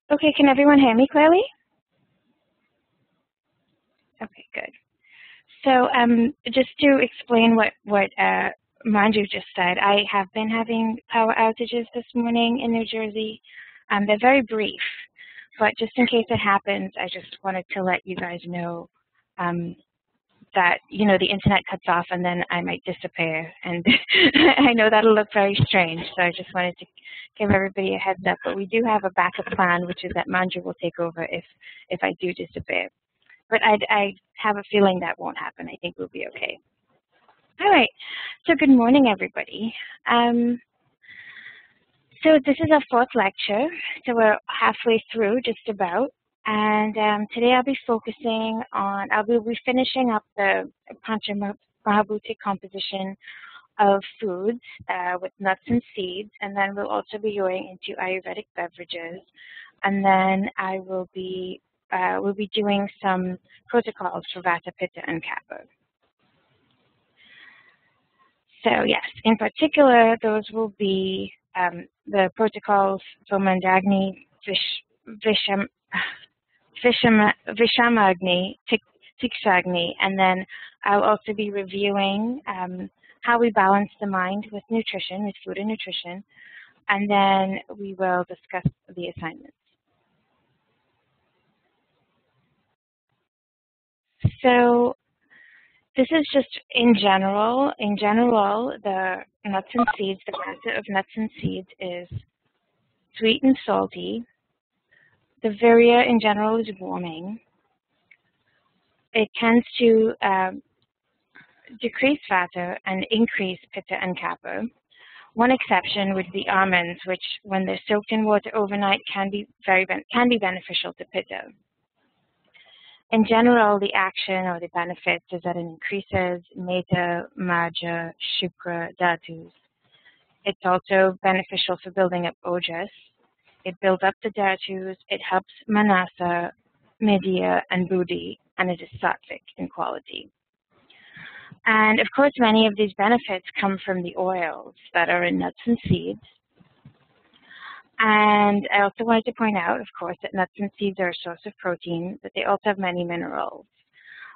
Okay, can everyone hear me clearly? Okay, good. So just to explain what Manju just said, I have been having power outages this morning in New Jersey. They're very brief, but just in case it happens, I just wanted to let you guys know that, you know, the internet cuts off and then I might disappear. And I know that'll look very strange, so I just wanted to give everybody a heads up. But we do have a backup plan, which is that Manju will take over if I do disappear. But I have a feeling that won't happen. I think we'll be okay. All right. So good morning, everybody. So this is our fourth lecture. So we're halfway through, just about. And today I'll be focusing on, I'll be finishing up the Panchamahabhuti composition of foods with nuts and seeds. And then we'll also be going into Ayurvedic beverages. And then I will be we'll be doing some protocols for Vata, Pitta, and Kapha. So yes, in particular, those will be the protocols for Mandagni, Vishamagni, Tikshagni, and then I'll also be reviewing how we balance the mind with nutrition, with food and nutrition, and then we will discuss the assignments. So this is just in general. In general, the nuts and seeds, the vata of nuts and seeds is sweet and salty. The virya in general is warming. It tends to decrease vata and increase pitta and kapha. One exception would be almonds, which when they're soaked in water overnight can be beneficial to pitta. In general, the action or the benefits is that it increases Meta, Maja, Shukra, Dhatus. It's also beneficial for building up Ojas. It builds up the Dhatus. It helps Manasa, Medya, and Buddhi, and it is sattvic in quality. And of course, many of these benefits come from the oils that are in nuts and seeds. And I also wanted to point out, of course, that nuts and seeds are a source of protein, but they also have many minerals,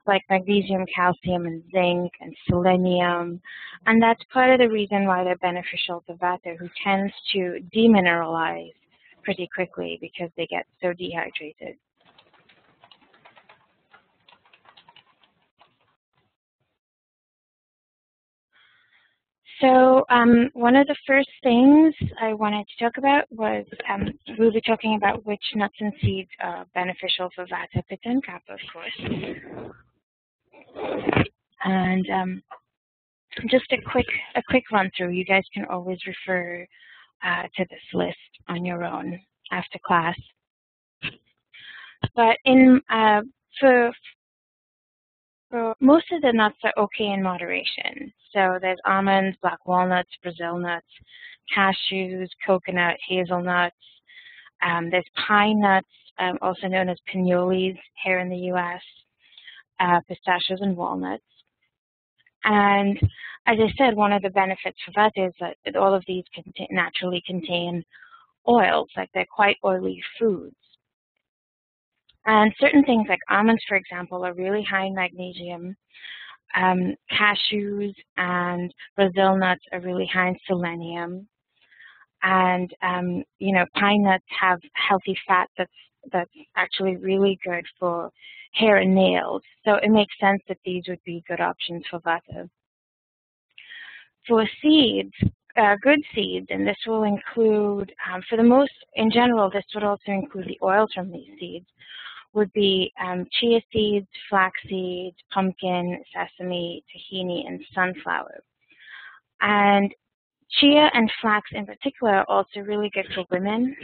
like magnesium, calcium, and zinc, and selenium. And that's part of the reason why they're beneficial to Vata, who tends to demineralize pretty quickly because they get so dehydrated. So one of the first things I wanted to talk about was we'll be talking about which nuts and seeds are beneficial for Vata, Pitta, and Kapha, of course. And just a quick run through. You guys can always refer to this list on your own after class. But for most of the nuts are okay in moderation. So there's almonds, black walnuts, Brazil nuts, cashews, coconut, hazelnuts. There's pine nuts, also known as pinoles here in the U.S., pistachios and walnuts. And as I said, one of the benefits for Vata is that all of these naturally contain oils, like they're quite oily foods. And certain things like almonds, for example, are really high in magnesium. Cashews and Brazil nuts are really high in selenium. And, you know, pine nuts have healthy fat that's actually really good for hair and nails. So it makes sense that these would be good options for Vata. For seeds, good seeds, and this will include, in general, this would also include the oils from these seeds, would be chia seeds, flax seeds, pumpkin, sesame, tahini, and sunflower. And chia and flax in particular are also really good for women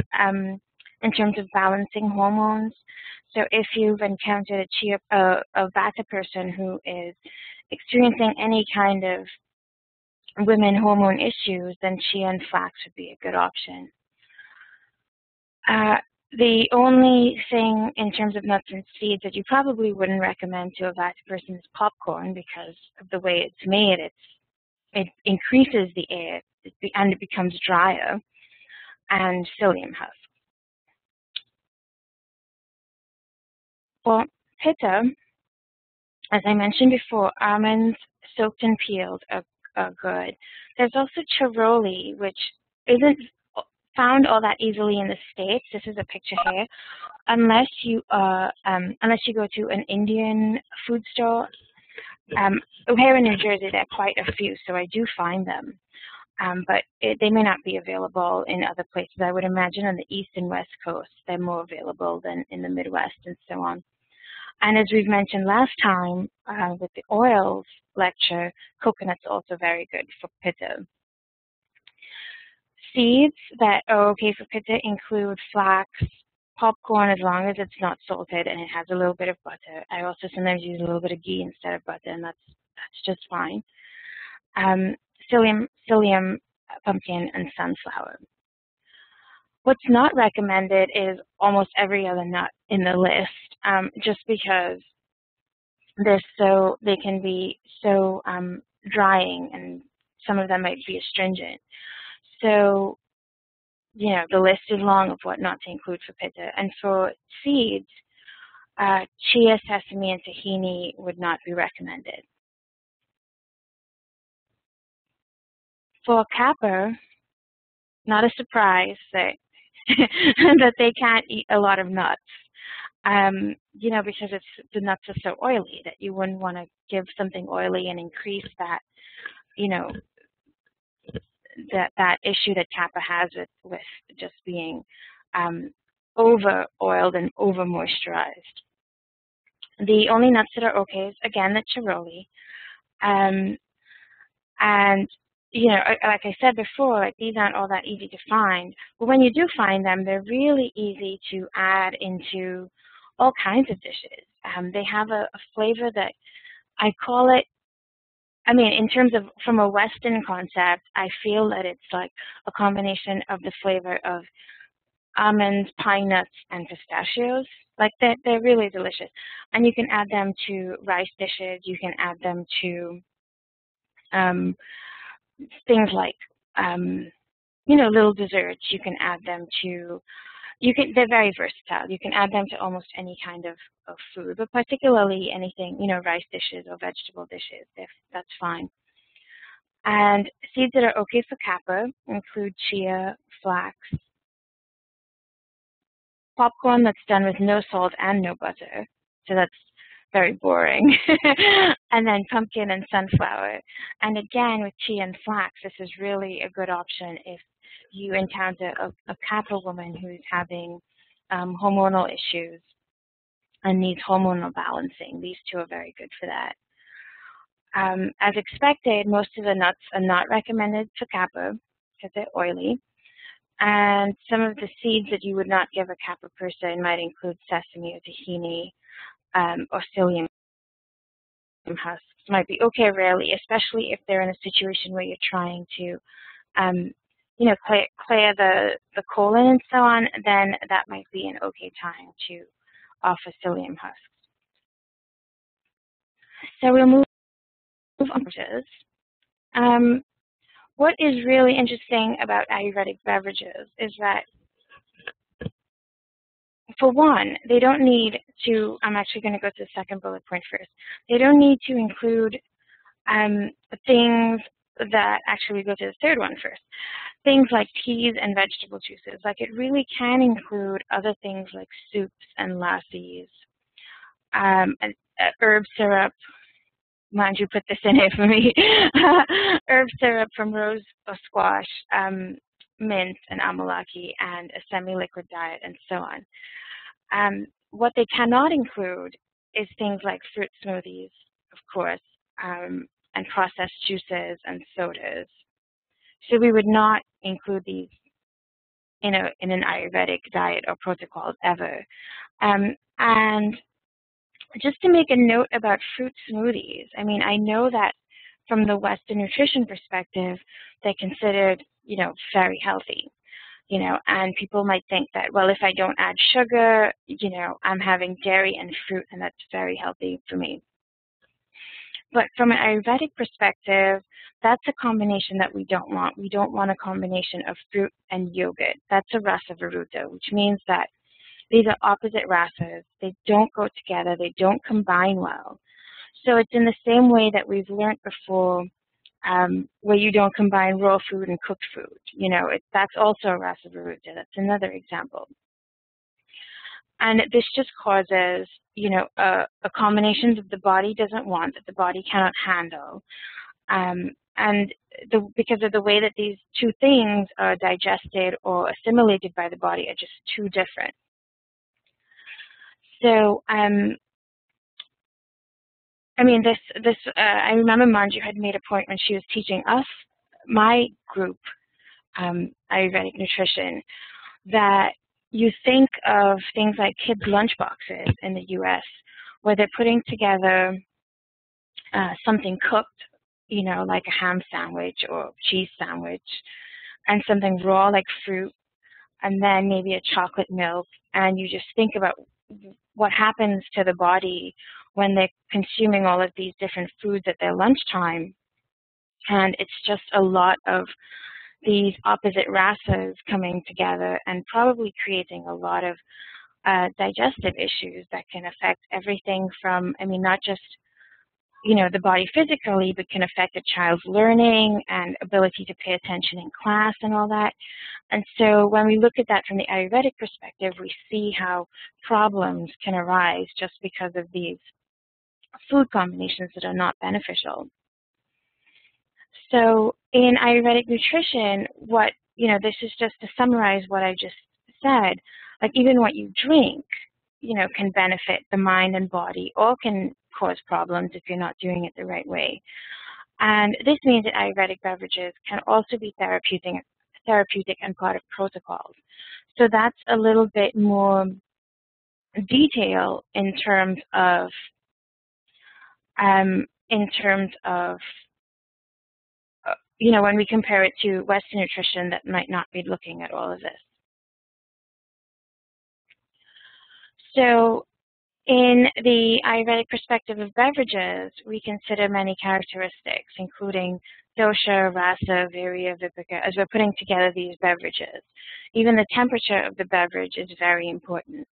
in terms of balancing hormones. So if you've encountered a Vata person who is experiencing any kind of women hormone issues, then chia and flax would be a good option. The only thing in terms of nuts and seeds that you probably wouldn't recommend to a Vata person is popcorn because of the way it's made. It increases the air and it becomes drier, and psyllium husk. For pitta, as I mentioned before, almonds soaked and peeled are good. There's also chiroli, which isn't found all that easily in the States. This is a picture here. Unless you go to an Indian food store. Here in New Jersey, there are quite a few, so I do find them. But they may not be available in other places. I would imagine on the East and West Coast, they're more available than in the Midwest and so on. And as we've mentioned last time with the oils lecture, coconut's also very good for pitta. Seeds that are okay for pitta include flax, popcorn, as long as it's not salted and it has a little bit of butter. I also sometimes use a little bit of ghee instead of butter, and that's just fine. Psyllium, pumpkin, and sunflower. What's not recommended is almost every other nut in the list, just because they can be so drying, and some of them might be astringent. So, you know, the list is long of what not to include for pitta. And for seeds, chia, sesame, and tahini would not be recommended. For kapha, not a surprise that that they can't eat a lot of nuts, you know, because the nuts are so oily that you wouldn't want to give something oily and increase that, you know, that issue that kapha has with just being over oiled and over moisturized. The only nuts that are okay is, again, the chiroli. And, you know, like I said before, like, these aren't all that easy to find. But when you do find them, they're really easy to add into all kinds of dishes. They have a flavor that I call it, I mean, in terms of from a Western concept, I feel that it's like a combination of the flavor of almonds, pine nuts, and pistachios. Like, they're really delicious. And you can add them to rice dishes. You can add them to things like, you know, little desserts. You can add them to, they're very versatile. You can add them to almost any kind of food, but particularly anything, you know, rice dishes or vegetable dishes, that's fine. And seeds that are okay for kapha include chia, flax, popcorn that's done with no salt and no butter, so that's very boring, and then pumpkin and sunflower. And again, with chia and flax, this is really a good option if you encounter a kapha woman who's having hormonal issues and needs hormonal balancing. These two are very good for that. As expected, most of the nuts are not recommended for kapha because they're oily. And some of the seeds that you would not give a kapha person might include sesame or tahini or psyllium husks. Might be okay rarely, especially if they're in a situation where you're trying to, you know, clear the colon and so on, then that might be an okay time to offer psyllium husks. So we'll move on to what is really interesting about Ayurvedic beverages is that, for one, they don't need to, I'm actually going to go to the second bullet point first. They don't need to include things that actually go to the third one first. Things like teas and vegetable juices. Like, it really can include other things like soups and lassis, herb syrup. Mind you, put this in here for me. Herb syrup from rose or squash, mint and amalaki, and a semi-liquid diet, and so on. What they cannot include is things like fruit smoothies, of course, and processed juices and sodas. So we would not include these in an Ayurvedic diet or protocols ever. And just to make a note about fruit smoothies, I mean, I know that from the Western nutrition perspective, they're considered, you know, very healthy, you know, and people might think that, well, if I don't add sugar, you know, I'm having dairy and fruit, and that's very healthy for me. But from an Ayurvedic perspective, that's a combination that we don't want. We don't want a combination of fruit and yogurt. That's a rasa viruta, which means that These are opposite rasas. They don't go together. They don't combine well. So it's in the same way that we've learned before, where you don't combine raw food and cooked food. That's also a rasa viruddha. That's another example. And this just causes, a combination that the body doesn't want, that the body cannot handle. And because of the way that these two things are digested or assimilated by the body are just too different. So, I remember Manju had made a point when she was teaching us, my group, Ayurvedic Nutrition, that you think of things like kids' lunchboxes in the U.S., where they're putting together something cooked, like a ham sandwich or cheese sandwich, and something raw like fruit, and then maybe a chocolate milk, and you just think about what happens to the body when they're consuming all of these different foods at their lunchtime. And it's just a lot of these opposite rasas coming together and probably creating a lot of digestive issues that can affect everything from, not just, the body physically, but can affect a child's learning and ability to pay attention in class and all that. And so when we look at that from the Ayurvedic perspective, we see how problems can arise just because of these food combinations that are not beneficial. So in Ayurvedic nutrition, this is just to summarize what I just said, like even what you drink, can benefit the mind and body, or can cause problems if you're not doing it the right way. And this means that Ayurvedic beverages can also be therapeutic and part of protocols. So that's a little bit more detail in terms of when we compare it to Western nutrition that might not be looking at all of this. So in the Ayurvedic perspective of beverages, we consider many characteristics, including dosha, rasa, virya, vipaka, as we're putting together these beverages. Even the temperature of the beverage is very important.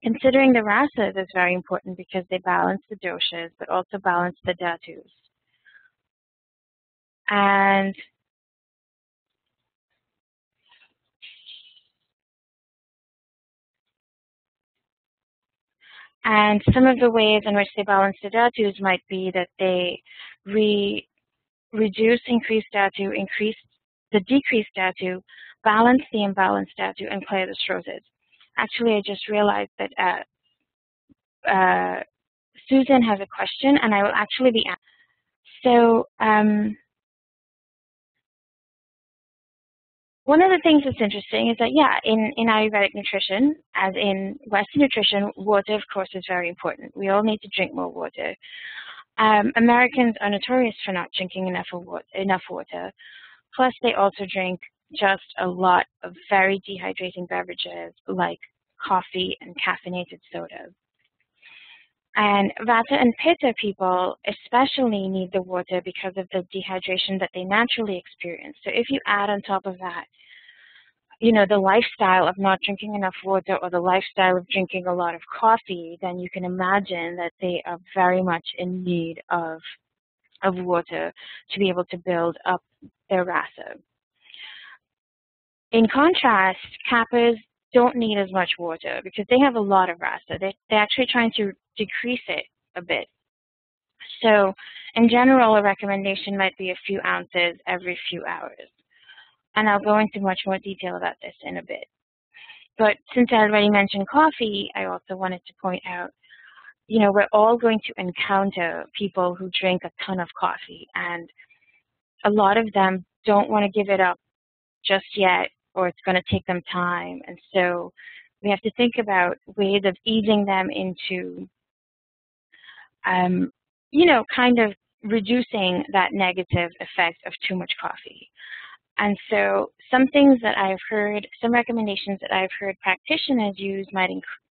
Considering the rasas is very important because they balance the doshas, but also balance the dhatus. And some of the ways in which they balance the dhatus might be that they reduce increased dhatu, increase the decreased dhatu, balance the imbalanced dhatu, and clear the srotas. Actually, I just realized that Susan has a question, and I will actually be asking. So one of the things that's interesting is that, in Ayurvedic nutrition, as in Western nutrition, water, of course, is very important. We all need to drink more water. Americans are notorious for not drinking enough water. Plus, they also drink just a lot of very dehydrating beverages like coffee and caffeinated sodas. And Vata and Pitta people especially need the water because of the dehydration that they naturally experience. So if you add on top of that, the lifestyle of not drinking enough water, or the lifestyle of drinking a lot of coffee, then you can imagine that they are very much in need of water to be able to build up their rasa. In contrast, Kappas don't need as much water because they have a lot of rasa. They're actually trying to decrease it a bit. So in general, a recommendation might be a few ounces every few hours. And I'll go into much more detail about this in a bit. But since I already mentioned coffee, I also wanted to point out, we're all going to encounter people who drink a ton of coffee, and a lot of them don't want to give it up just yet, or it's going to take them time. And so we have to think about ways of easing them into, kind of reducing that negative effect of too much coffee. And so some things that I've heard, some recommendations that I've heard practitioners use might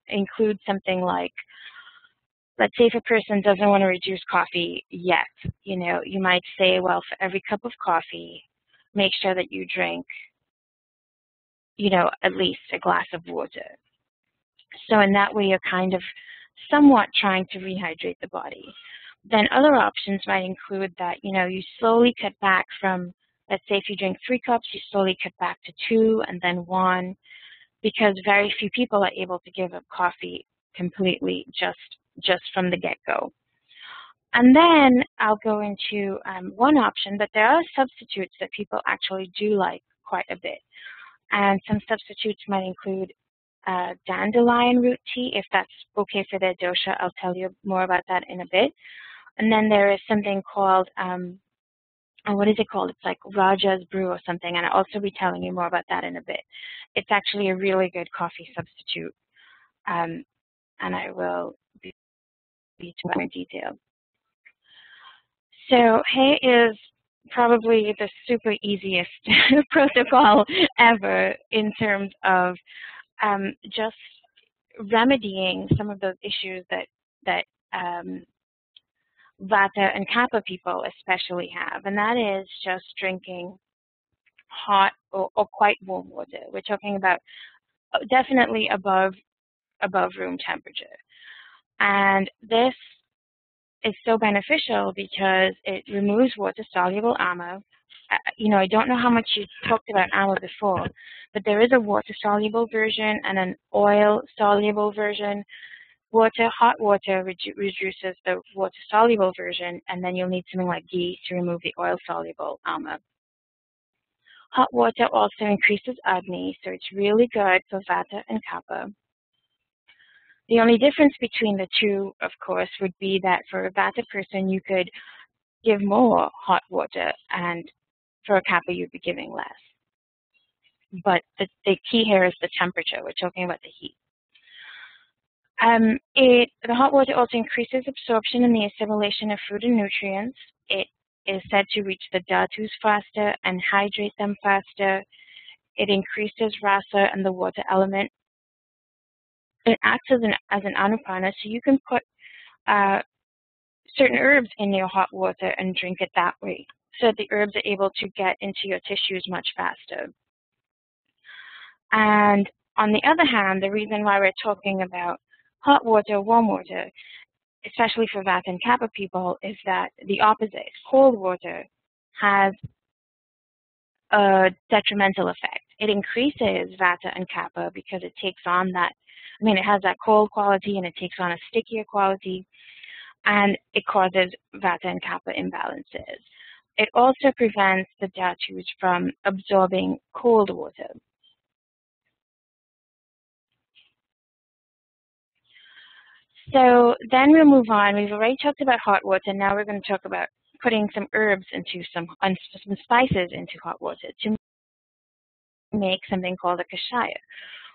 include something like, let's say if a person doesn't want to reduce coffee yet, you might say, well, for every cup of coffee, make sure that you drink, at least a glass of water. So in that way, you're kind of somewhat trying to rehydrate the body. Then other options might include that, you slowly cut back from, let's say if you drink 3 cups, you slowly cut back to 2 and then 1, because very few people are able to give up coffee completely just from the get-go. And then I'll go into one option, but there are substitutes that people actually do like quite a bit. And some substitutes might include dandelion root tea, if that's okay for their dosha. I'll tell you more about that in a bit. And then there is something called, what is it called? It's like Raja's Brew or something, and I'll also be telling you more about that in a bit. It's actually a really good coffee substitute, and I will be to more detail. So hay is probably the super easiest protocol ever in terms of just remedying some of those issues that Vata and Kapha people especially have, and that is just drinking hot or quite warm water. We're talking about definitely above room temperature. And this is so beneficial because it removes water-soluble ama. I don't know how much you talked about ama before, but there is a water-soluble version and an oil-soluble version. Hot water reduces the water-soluble version, and then you'll need something like ghee to remove the oil-soluble ama. Hot water also increases Agni, so it's really good for Vata and Kapha. The only difference between the two, of course, would be that for a Vata person, you could give more hot water, and for a Kapha, you'd be giving less. But the key here is the temperature. We're talking about the heat. The hot water also increases absorption and the assimilation of food and nutrients. It is said to reach the dhatus faster and hydrate them faster. It increases rasa and the water element. It acts as an anupana, so you can put certain herbs in your hot water and drink it that way, so that the herbs are able to get into your tissues much faster. And on the other hand, the reason why we're talking about hot water, warm water, especially for Vata and Kapha people, is that the opposite, cold water, has a detrimental effect. It increases Vata and Kapha because it takes on that, it has that cold quality and it takes on a stickier quality, and it causes Vata and Kapha imbalances. It also prevents the dhatus from absorbing cold water. So then we'll move on. We've already talked about hot water. Now we're going to talk about putting some herbs into some spices into hot water to make something called a kashaya,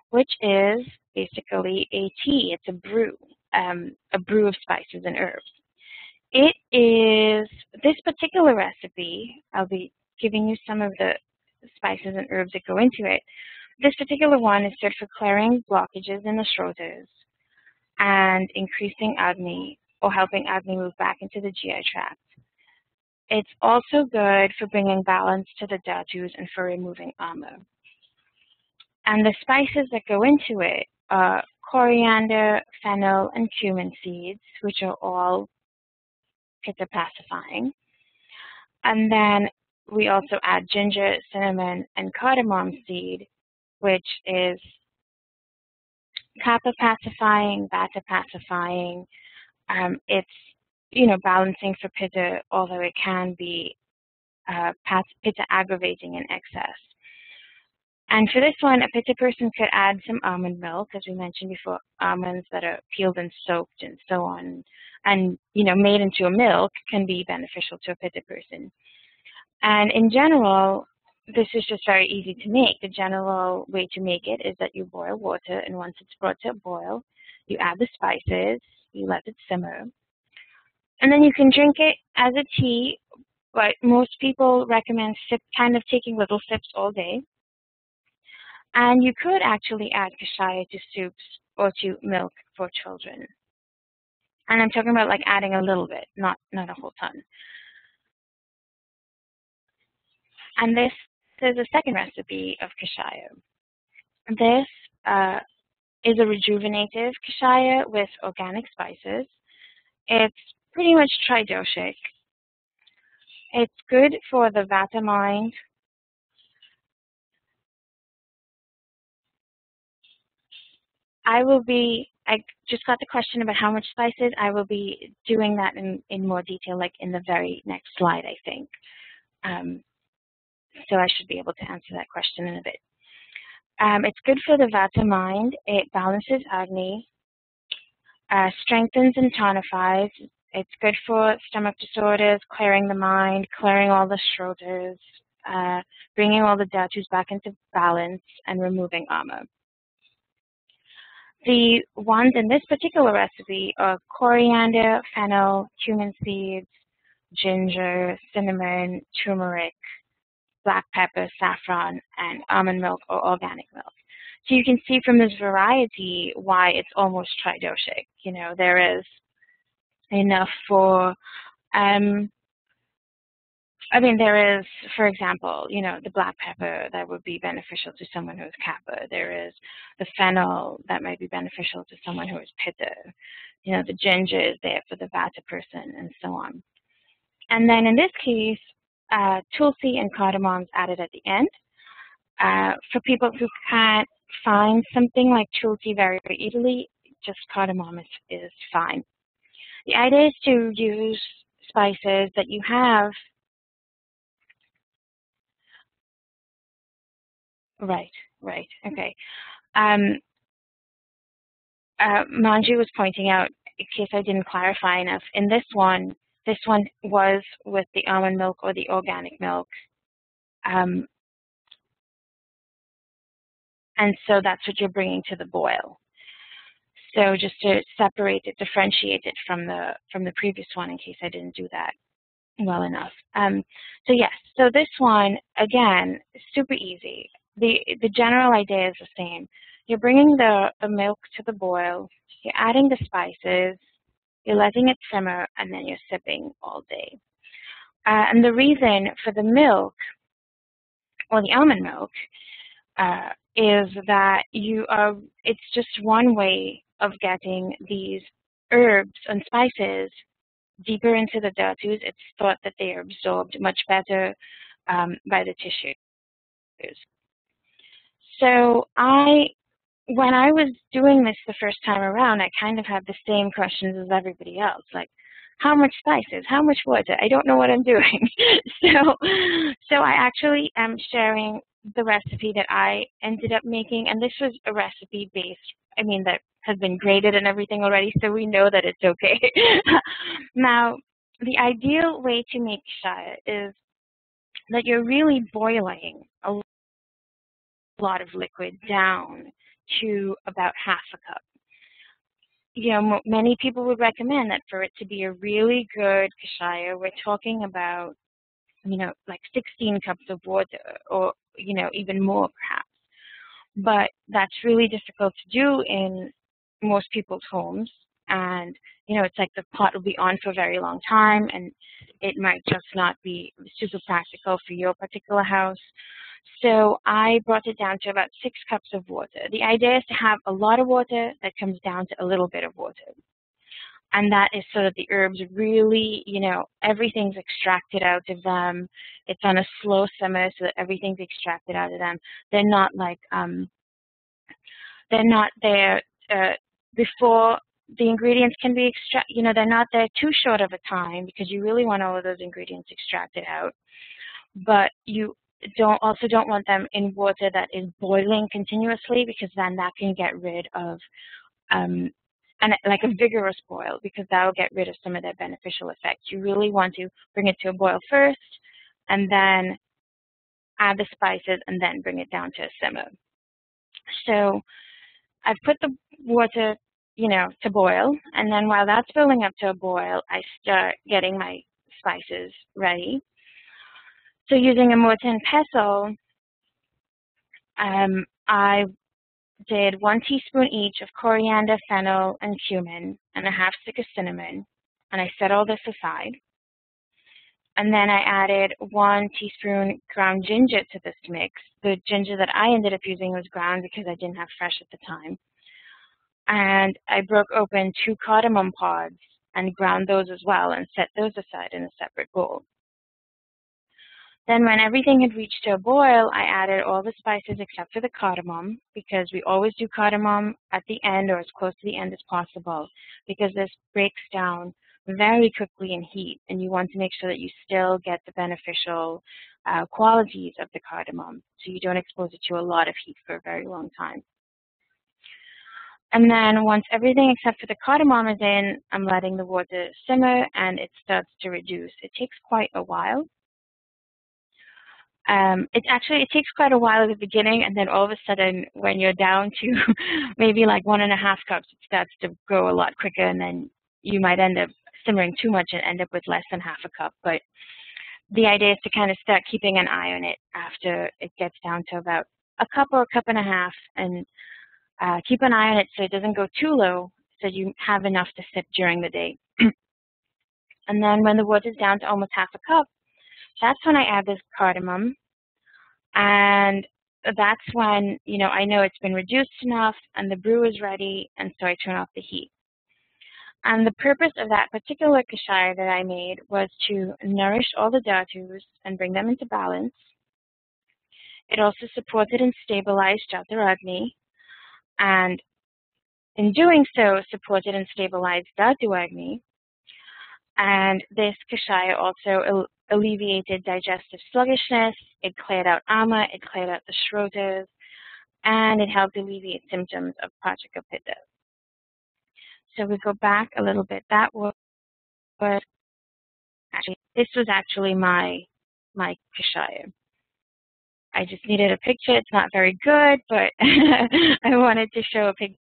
which is basically a tea. It's a brew of spices and herbs. It is, this particular recipe, I'll be giving you some of the spices and herbs that go into it. This particular one is good for clearing blockages in the shoulders and increasing Agni, or helping Agni move back into the GI tract. It's also good for bringing balance to the dhatus and for removing ama. And the spices that go into it are coriander, fennel, and cumin seeds, which are all pitta pacifying. And then we also add ginger, cinnamon, and cardamom seed, which is kapha pacifying, vata pacifying. It's, balancing for pitta, although it can be pitta aggravating in excess. And for this one, a pitta person could add some almond milk, as we mentioned before, almonds that are peeled and soaked and so on, and made into a milk can be beneficial to a pitta person. And in general, this is just very easy to make. The general way to make it is that you boil water, and once it's brought to a boil, you add the spices, you let it simmer, and then you can drink it as a tea, but most people recommend kind of taking little sips all day. And you could actually add kashaya to soups or to milk for children. And I'm talking about like adding a little bit, not a whole ton. And this is a second recipe of kashaya. This is a rejuvenative kashaya with organic spices. It's pretty much tridoshic. It's good for the vata mind. I just got the question about how much spices. I will be doing that in more detail, like in the very next slide, I think. So I should be able to answer that question in a bit. It's good for the vata mind. It balances Agni, strengthens and tonifies. It's good for stomach disorders, clearing the mind, clearing all the shoulders, bringing all the dhatus back into balance, and removing ama. The ones in this particular recipe are coriander, fennel, cumin seeds, ginger, cinnamon, turmeric, black pepper, saffron, and almond milk or organic milk. So you can see from this variety why it's almost tridoshic. You know, there is enough for, there is, for example, you know, the black pepper that would be beneficial to someone who is kapha. There is the fennel that might be beneficial to someone who is pitta. You know, the ginger is there for the vata person, and so on. And then in this case, tulsi and cardamom is added at the end. For people who can't find something like tulsi very, very easily, just cardamom is fine. The idea is to use spices that you have. Right, okay. Manju was pointing out, in case I didn't clarify enough, in this one was with the almond milk or the organic milk. And so that's what you're bringing to the boil. So just to separate it, differentiate it from the previous one, in case I didn't do that well enough. So yes, so this one, again, super easy. The general idea is the same. You're bringing the milk to the boil, you're adding the spices, you're letting it simmer, and then you're sipping all day. And the reason for the milk, or the almond milk, is that it's just one way of getting these herbs and spices deeper into the dhatus. It's thought that they are absorbed much better by the tissues. So when I was doing this the first time around, I kind of had the same questions as everybody else, like, how much spices, how much water? I don't know what I'm doing. So I actually am sharing the recipe that I ended up making, and this was a recipe that has been graded and everything already, so we know that it's okay. Now, the ideal way to make kashaya is that you're really boiling a lot of liquid down to about half a cup. You know, many people would recommend that for it to be a really good kashaya, we're talking about, you know, like 16 cups of water, or, you know, even more perhaps. But that's really difficult to do in most people's homes. And, you know, it's like the pot will be on for a very long time, and it might just not be super practical for your particular house. So I brought it down to about 6 cups of water. The idea is to have a lot of water that comes down to a little bit of water. And that is so that the herbs really, you know, everything's extracted out of them. It's on a slow simmer so that everything's extracted out of them. They're not like, they're not there before the ingredients can be extracted. You know, they're not there too short of a time, because you really want all of those ingredients extracted out. But you also don't want them in water that is boiling continuously, because then that can get rid of, and like a vigorous boil, because that will get rid of some of their beneficial effects. You really want to bring it to a boil first, and then add the spices, and then bring it down to a simmer. So I've put the water, you know, to boil, and then while that's building up to a boil, I start getting my spices ready. So using a mortar and pestle, I did 1 teaspoon each of coriander, fennel, and cumin, and a half stick of cinnamon, and I set all this aside. And then I added 1 teaspoon ground ginger to this mix. The ginger that I ended up using was ground because I didn't have fresh at the time. And I broke open 2 cardamom pods and ground those as well and set those aside in a separate bowl. Then when everything had reached a boil, I added all the spices except for the cardamom, because we always do cardamom at the end or as close to the end as possible, because this breaks down very quickly in heat, and you want to make sure that you still get the beneficial qualities of the cardamom, so you don't expose it to a lot of heat for a very long time. And then once everything except for the cardamom is in, I'm letting the water simmer and it starts to reduce. It takes quite a while. It takes quite a while at the beginning, and then all of a sudden when you're down to maybe like 1.5 cups, it starts to go a lot quicker, and then you might end up simmering too much and end up with less than half a cup. But the idea is to kind of start keeping an eye on it after it gets down to about a cup or a cup and a half, and keep an eye on it so it doesn't go too low, so you have enough to sip during the day. And then when the water's down to almost half a cup, that's when I add this cardamom, and that's when, you know, I know it's been reduced enough and the brew is ready, and so I turn off the heat. And the purpose of that particular kashaya that I made was to nourish all the dhatus and bring them into balance. It also supported and stabilized Jatharagni, and in doing so, supported and stabilized Dhatu Agni. And this kashaya also alleviated digestive sluggishness, it cleared out ama, it cleared out the shrotas, and it helped alleviate symptoms of Pachaka Pitta. So we go back a little bit. This was actually my kashaya. I just needed a picture. It's not very good, but I wanted to show a picture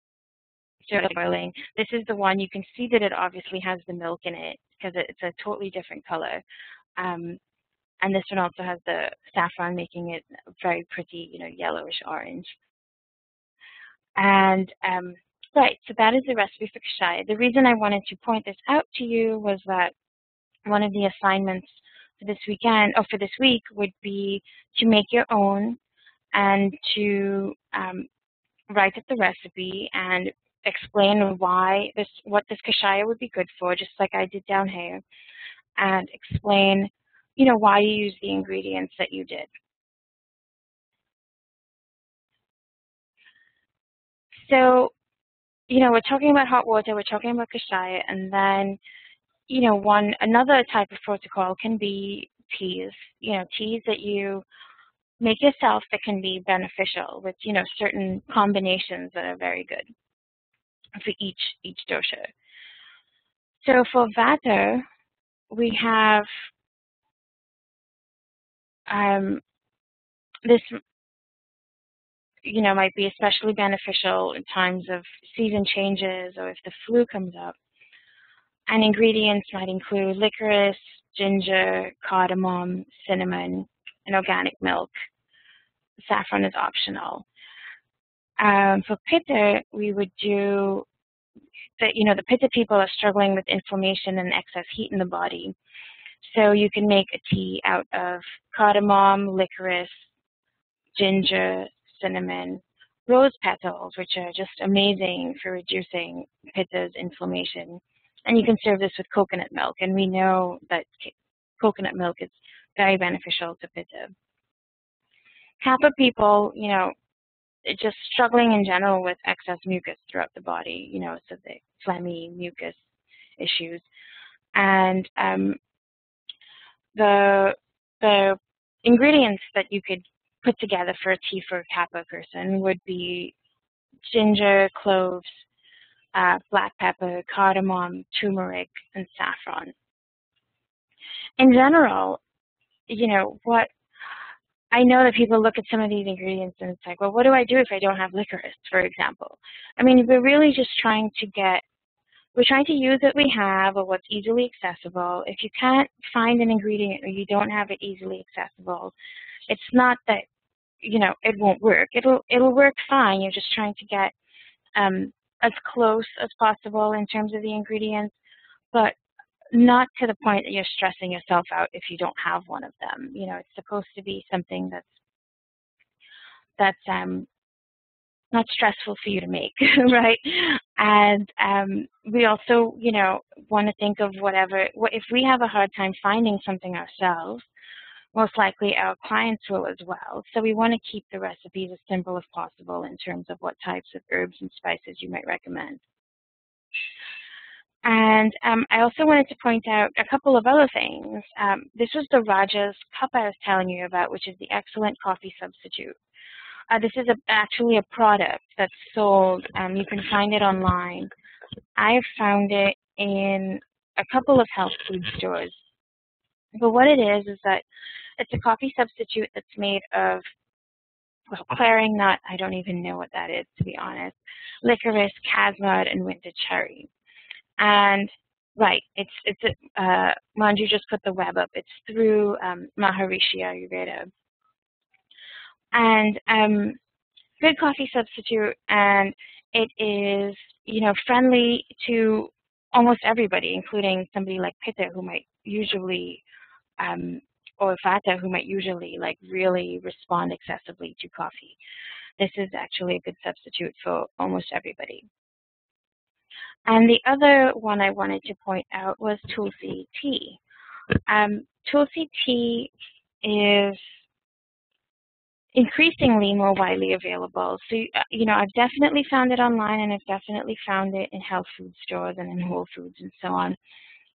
of boiling. This is the one. You can see that it obviously has the milk in it because it's a totally different color. And this one also has the saffron, making it very pretty, you know, yellowish orange. And right, so that is the recipe for kashaya. The reason I wanted to point this out to you was that one of the assignments for this weekend, or for this week, would be to make your own and to write up the recipe and explain what this kashaya would be good for, just like I did down here, and explain, you know, why you use the ingredients that you did. So, you know, we're talking about hot water, we're talking about kashaya, and then, you know, another type of protocol can be teas, you know, teas that you make yourself that can be beneficial with, you know, certain combinations that are very good for each dosha. So for Vata, we have this, you know, might be especially beneficial in times of season changes or if the flu comes up. And ingredients might include licorice, ginger, cardamom, cinnamon, and organic milk. Saffron is optional. For Pitta, we would do that, you know, the Pitta people are struggling with inflammation and excess heat in the body. So you can make a tea out of cardamom, licorice, ginger, cinnamon, rose petals, which are just amazing for reducing Pitta's inflammation. And you can serve this with coconut milk, and we know that coconut milk is very beneficial to Pitta. Kapha people, you know, just struggling in general with excess mucus throughout the body, you know, so the phlegmy mucus issues. And the ingredients that you could put together for a tea for a Kapha person would be ginger, cloves, black pepper, cardamom, turmeric, and saffron. In general, you know, what I know that people look at some of these ingredients and it's like, well, what do I do if I don't have licorice, for example? I mean, we're really just trying to use what we have or what's easily accessible. If you can't find an ingredient or you don't have it easily accessible, it's not that, you know, it won't work. It'll work fine. You're just trying to get as close as possible in terms of the ingredients, but not to the point that you're stressing yourself out if you don't have one of them. You know, it's supposed to be something that's not stressful for you to make, right? And we also, want to think of if we have a hard time finding something ourselves, most likely our clients will as well. So we want to keep the recipes as simple as possible in terms of what types of herbs and spices you might recommend. And I also wanted to point out a couple of other things. This was the Raja's cup I was telling you about, which is the excellent coffee substitute. This is actually a product that's sold. You can find it online. I have found it in a couple of health food stores. But what it is that it's a coffee substitute that's made of, well, claring nut, I don't even know what that is, to be honest, licorice, casmud, and winter cherry. And right, Manju just put the web up. It's through Maharishi Ayurveda. And good coffee substitute, and it is, friendly to almost everybody, including somebody like Pitta, who might usually, or Vata, who might usually really respond excessively to coffee. This is actually a good substitute for almost everybody. And the other one I wanted to point out was Tulsi tea. Tulsi tea is increasingly more widely available. So, I've definitely found it online, and I've definitely found it in health food stores and in Whole Foods and so on.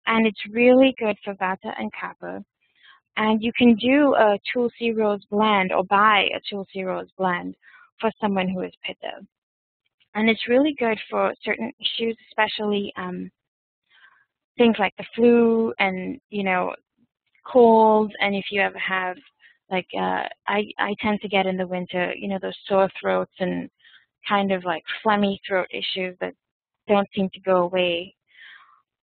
And it's really good for Vata and Kapha. And you can do a Tulsi Rose blend or buy a Tulsi Rose blend for someone who is Pitta. And it's really good for certain issues, especially things like the flu and, colds. And if you ever have, I tend to get in the winter, those sore throats and kind of phlegmy throat issues that don't seem to go away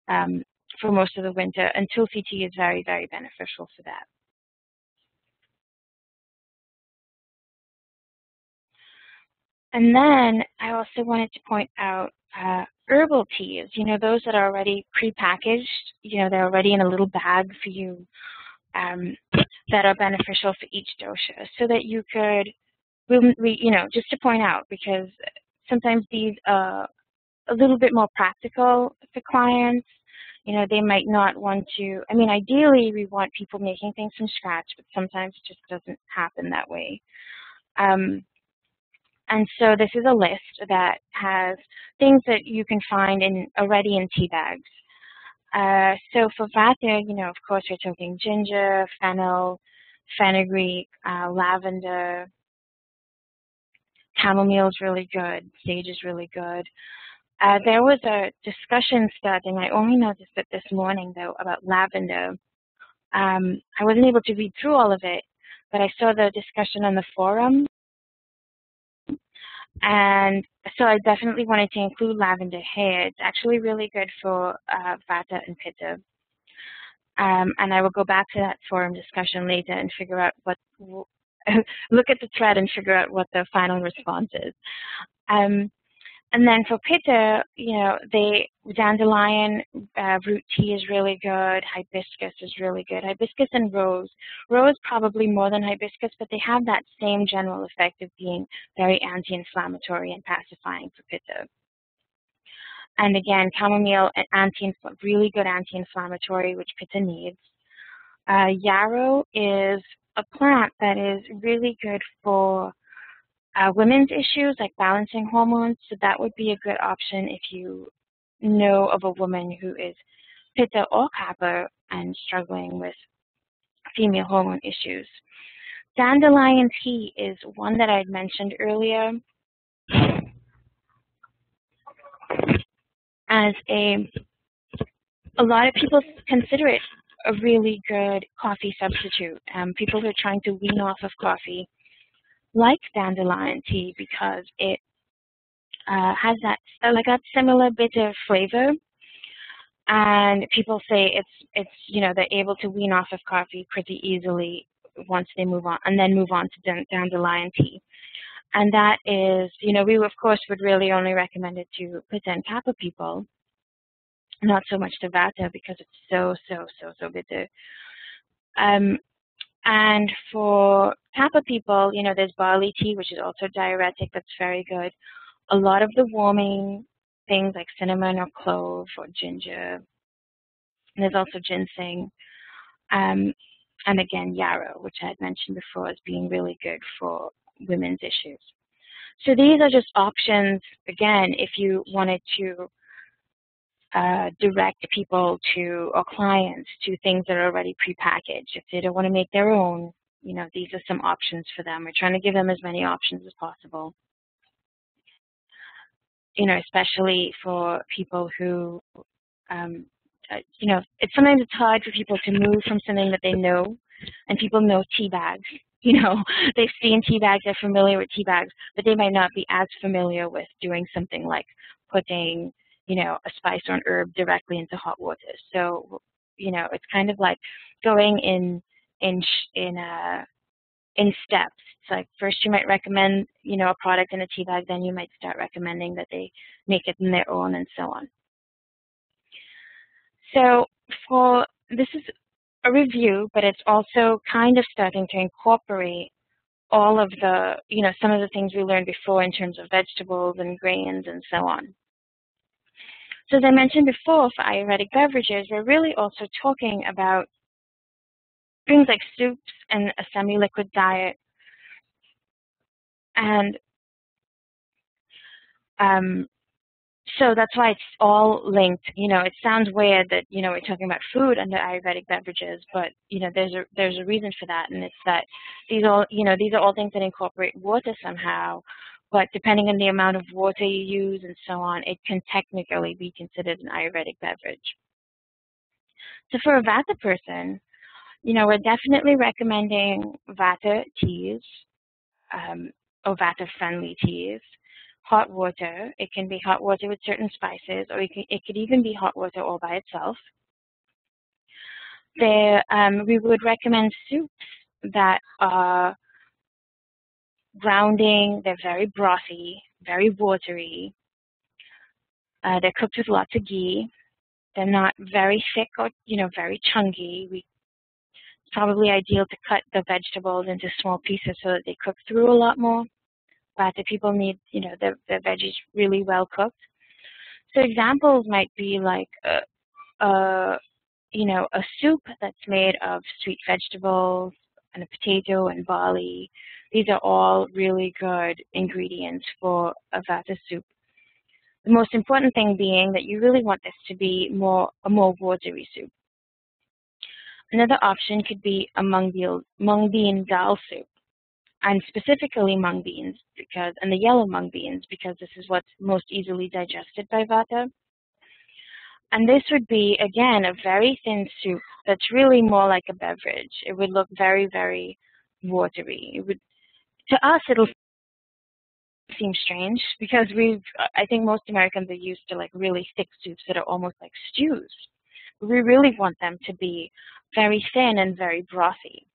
for most of the winter. And Tulsi tea is very, very beneficial for that. And then I also wanted to point out herbal teas, those that are already prepackaged, they're already in a little bag for you that are beneficial for each dosha, so that you could, just to point out, because sometimes these are a little bit more practical for clients. They might not want to, ideally we want people making things from scratch, but sometimes it just doesn't happen that way. And so this is a list that has things that you can find already in tea bags. So for Vata, of course, we're talking ginger, fennel, fenugreek, lavender, chamomile is really good, sage is really good. There was a discussion starting, I only noticed it this morning though, about lavender. I wasn't able to read through all of it, but I saw the discussion on the forum. And so I definitely wanted to include lavender here. It's actually really good for Vata and Pitta. And I will go back to that forum discussion later and figure out look at the thread and figure out what the final response is. And then for Pitta, dandelion root tea is really good. Hibiscus is really good. Hibiscus and rose. Rose probably more than hibiscus, but they have that same general effect of being very anti-inflammatory and pacifying for Pitta. And again, chamomile, really good anti-inflammatory, which Pitta needs. Yarrow is a plant that is really good for women's issues like balancing hormones, so that would be a good option if you know of a woman who is Pitta or Kapha and struggling with female hormone issues. Dandelion tea is one that I had mentioned earlier as a lot of people consider it a really good coffee substitute. People who are trying to wean off of coffee like dandelion tea because it has that similar bitter flavor, and people say it's they're able to wean off of coffee pretty easily once they move on to dandelion tea. And that is, we of course would really only recommend it to Pitta and Kapha people, not so much to Vata because it's so bitter. And for Kapha people, you know, there's barley tea, which is also diuretic. That's very good. A lot of the warming things like cinnamon or clove or ginger. And there's also ginseng. And again, yarrow, which I had mentioned before as being really good for women's issues. So these are just options, again, if you wanted to direct people to, or clients to, things that are already prepackaged. If they don't want to make their own, you know, these are some options for them. We're trying to give them as many options as possible. You know, especially for people who, you know, sometimes it's hard for people to move from something that they know, and people know tea bags. You know, they've seen tea bags, they're familiar with tea bags, but they might not be as familiar with doing something like putting, you know, a spice or an herb directly into hot water. So, you know, it's kind of like going in steps. It's like first you might recommend, you know, a product in a tea bag, then you might start recommending that they make it in their own, and so on. So this is a review, but it's also kind of starting to incorporate all of the, you know, some of the things we learned before in terms of vegetables and grains and so on. So as I mentioned before, for Ayurvedic beverages, we're really also talking about things like soups and a semi-liquid diet. And so that's why it's all linked. You know, it sounds weird that, you know, we're talking about food under Ayurvedic beverages, but, you know, there's a reason for that, and it's that these are all things that incorporate water somehow, but depending on the amount of water you use and so on, it can technically be considered an Ayurvedic beverage. So for a Vata person, you know, we're definitely recommending Vata teas, or Vata-friendly teas. Hot water. It can be hot water with certain spices, or it could even be hot water all by itself. We would recommend soups that are grounding. They're very brothy, very watery. They're cooked with lots of ghee. They're not very thick or, you know, very chunky. It's probably ideal to cut the vegetables into small pieces so that they cook through a lot more. Vata people need, you know, their veggies really well cooked. So examples might be like you know, a soup that's made of sweet vegetables and a potato and barley. These are all really good ingredients for a Vata soup. The most important thing being that you really want this to be a more watery soup. Another option could be a mung bean dal soup, and specifically mung beans, and the yellow mung beans, because this is what's most easily digested by Vata. And this would be, again, a very thin soup that's really more like a beverage. It would look very, very watery. To us, it'll seem strange because I think most Americans are used to like really thick soups that are almost like stews. We really want them to be very thin and very brothy.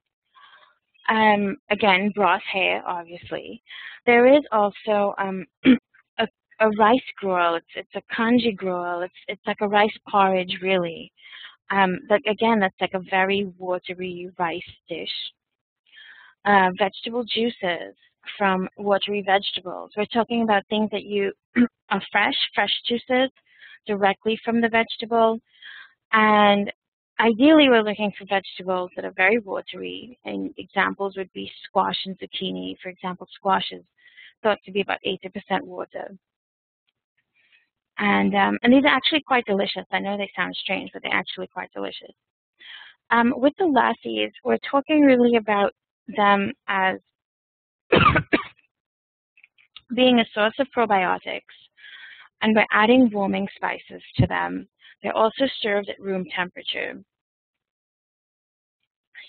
Again, broth hair, obviously. There is also a rice gruel. It's a kanji gruel. It's like a rice porridge, really. But again, that's like a very watery rice dish. Vegetable juices from watery vegetables. We're talking about things that are fresh juices directly from the vegetable. And ideally, we're looking for vegetables that are very watery. And examples would be squash and zucchini. For example, squash is thought to be about 80% water. And these are actually quite delicious. I know they sound strange, but they're actually quite delicious. With the lassis, we're talking really about them as being a source of probiotics, and by adding warming spices to them, they're also served at room temperature.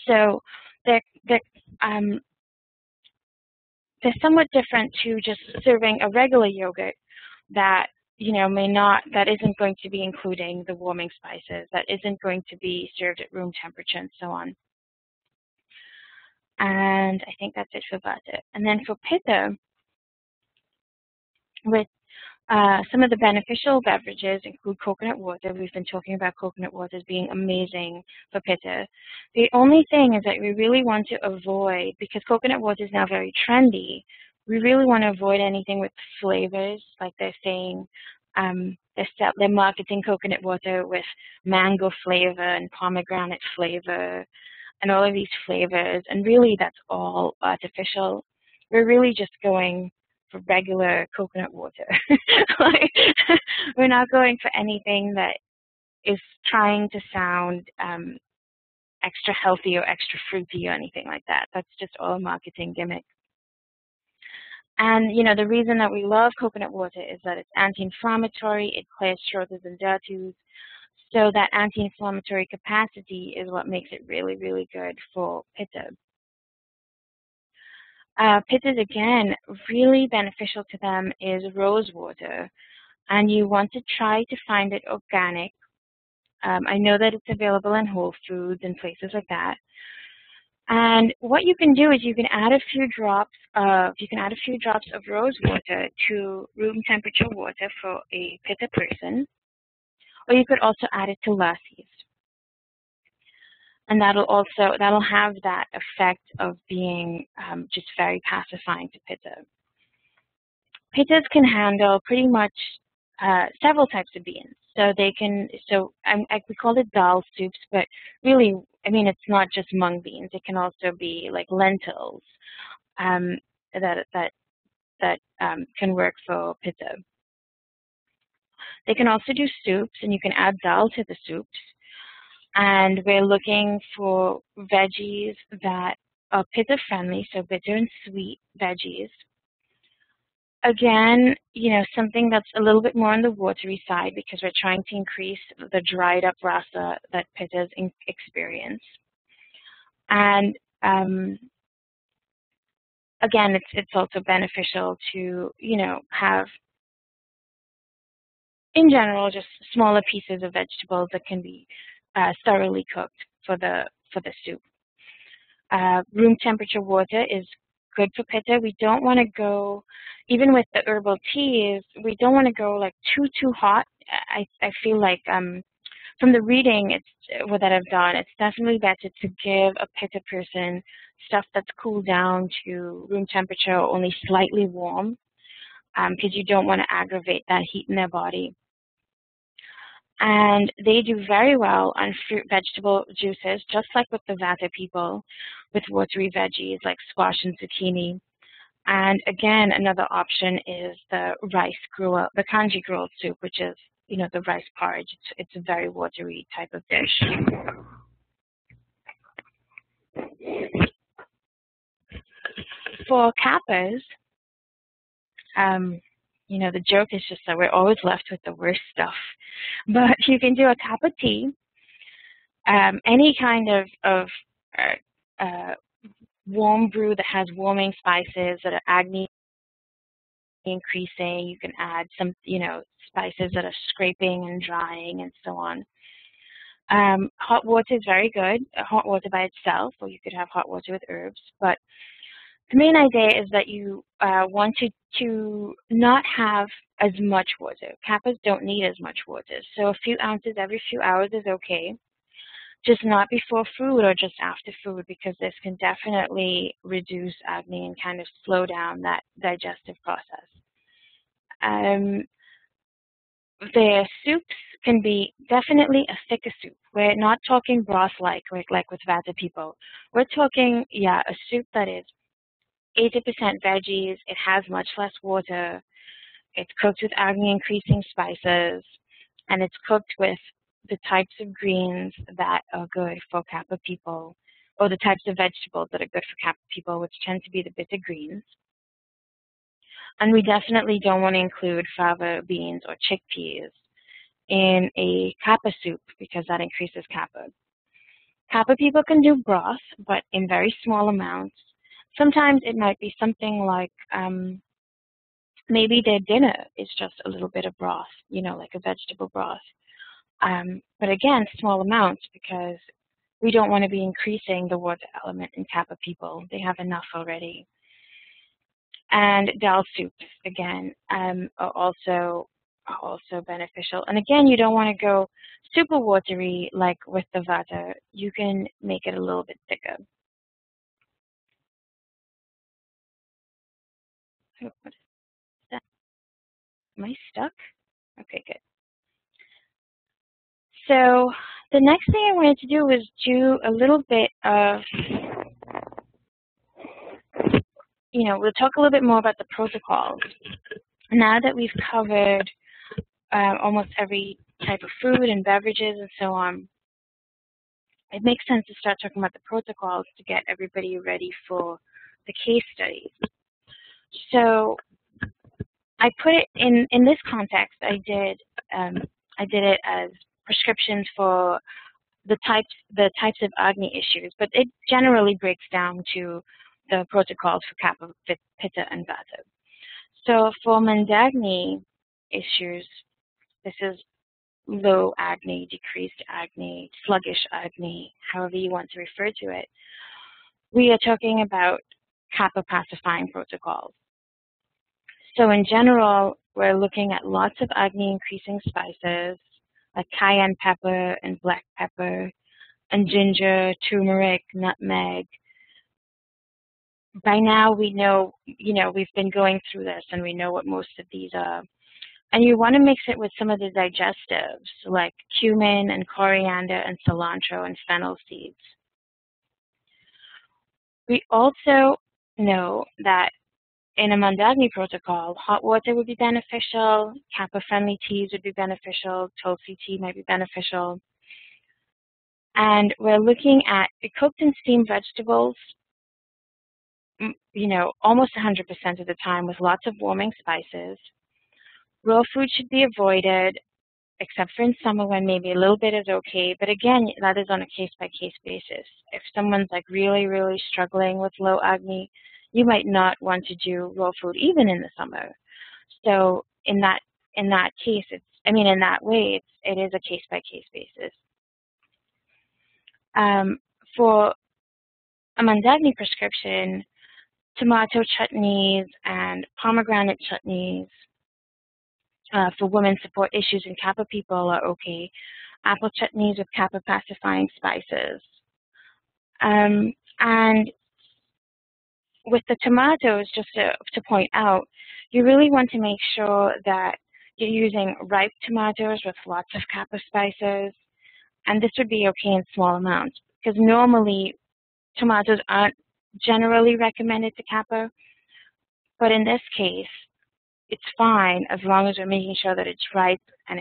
So they're somewhat different to just serving a regular yogurt that, you know, that isn't going to be including the warming spices, that isn't going to be served at room temperature and so on. And I think that's it for Vata. And then for Pitta, with Some of the beneficial beverages include coconut water. We've been talking about coconut water as being amazing for pitta. The only thing is that we really want to avoid, because coconut water is now very trendy, we really want to avoid anything with flavors, like they're saying they're marketing coconut water with mango flavor and pomegranate flavor and all of these flavors, and really that's all artificial. We're really just going for regular coconut water. Like, we're not going for anything that is trying to sound extra healthy or extra fruity or anything like that. That's just all a marketing gimmick. And, you know, the reason that we love coconut water is that it's anti-inflammatory, it clears throats and dirties. So that anti-inflammatory capacity is what makes it really, really good for pitta. Pittas, again, really beneficial to them is rose water. And you want to try to find it organic. I know that it's available in Whole Foods and places like that. And what you can do is you can add a few drops of rose water to room temperature water for a pitta person, or you could also add it to lassis, and that'll have that effect of being just very pacifying to pitta. Pittas can handle pretty much several types of beans. So they can, we call it dal soups, but really, I mean, it's not just mung beans. It can also be like lentils that can work for pitta. They can also do soups, and you can add dal to the soups. And we're looking for veggies that are pitta friendly, so bitter and sweet veggies. Again, you know, something that's a little bit more on the watery side because we're trying to increase the dried up rasa that pittas experience. And again, it's also beneficial to, you know, have, in general, just smaller pieces of vegetables that can be thoroughly cooked for the soup. Room temperature water is good for pitta. We don't want to go, even with the herbal teas, we don't want to go like too hot. I feel like from the reading that I've done, it's definitely better to give a pitta person stuff that's cooled down to room temperature or only slightly warm, because you don't want to aggravate that heat in their body. And they do very well on fruit vegetable juices, just like with the Vata people, with watery veggies like squash and zucchini. And again, another option is the rice gruel, the kanji gruel soup, which is, you know, the rice porridge. It's a very watery type of dish. For kappas, you know, the joke is just that we're always left with the worst stuff. But you can do a kappa tea, any kind of warm brew that has warming spices that are agni increasing. You can add some, you know, spices that are scraping and drying and so on. Hot water is very good, hot water by itself, or you could have hot water with herbs. But the main idea is that you want to not have as much water. Kappas don't need as much water. So a few ounces every few hours is okay. Just not before food or just after food, because this can definitely reduce agni and kind of slow down that digestive process. The soups can be definitely a thicker soup. We're not talking broth-like with Vata people. We're talking, yeah, a soup that is 80% veggies. It has much less water. It's cooked with agni-increasing spices, and it's cooked with the types of greens that are good for kappa people, or the types of vegetables that are good for kappa people, which tend to be the bitter greens. And we definitely don't want to include fava beans or chickpeas in a kappa soup because that increases kappa. Kappa people can do broth, but in very small amounts. Sometimes it might be something like maybe their dinner is just a little bit of broth, you know, like a vegetable broth. But again, small amounts, because we don't want to be increasing the water element in kappa people. They have enough already. And dal soups, again, are also beneficial. And again, you don't want to go super watery like with the vata. You can make it a little bit thicker. Oh, what is that? Am I stuck? Okay, good. So the next thing I wanted to do was do a little bit of, we'll talk a little bit more about the protocols. Now that we've covered almost every type of food and beverages and so on, it makes sense to start talking about the protocols to get everybody ready for the case studies. So I put it in this context. I did it as prescriptions for the types of Agni issues, but it generally breaks down to the protocols for Kapha, Pitta, and Vata. So for Mandagni issues, this is low Agni, decreased Agni, sluggish Agni, however you want to refer to it. We are talking about Kapha pacifying protocols. So in general, we're looking at lots of Agni increasing spices like cayenne pepper and black pepper and ginger, turmeric, nutmeg. By now we know, we've been going through this and we know what most of these are. And you want to mix it with some of the digestives like cumin and coriander and cilantro and fennel seeds. We also know that in a Mandagni protocol, hot water would be beneficial, Kapha-friendly teas would be beneficial, Tulsi tea might be beneficial. And we're looking at cooked and steamed vegetables, almost 100% of the time with lots of warming spices. Raw food should be avoided, except for in summer when maybe a little bit is okay. But again, that is on a case-by-case basis. If someone's like really, really struggling with low Agni, you might not want to do raw food even in the summer. So in that case, in that way, it is a case-by-case basis. For a Mandagni prescription, tomato chutneys and pomegranate chutneys for women support issues in Kapha people are okay. Apple chutneys with Kapha pacifying spices. And with the tomatoes, just to point out, you really want to make sure that you're using ripe tomatoes with lots of Kapha spices. And this would be okay in small amounts because normally tomatoes aren't generally recommended to Kapha. But in this case, it's fine as long as we're making sure that it's ripe and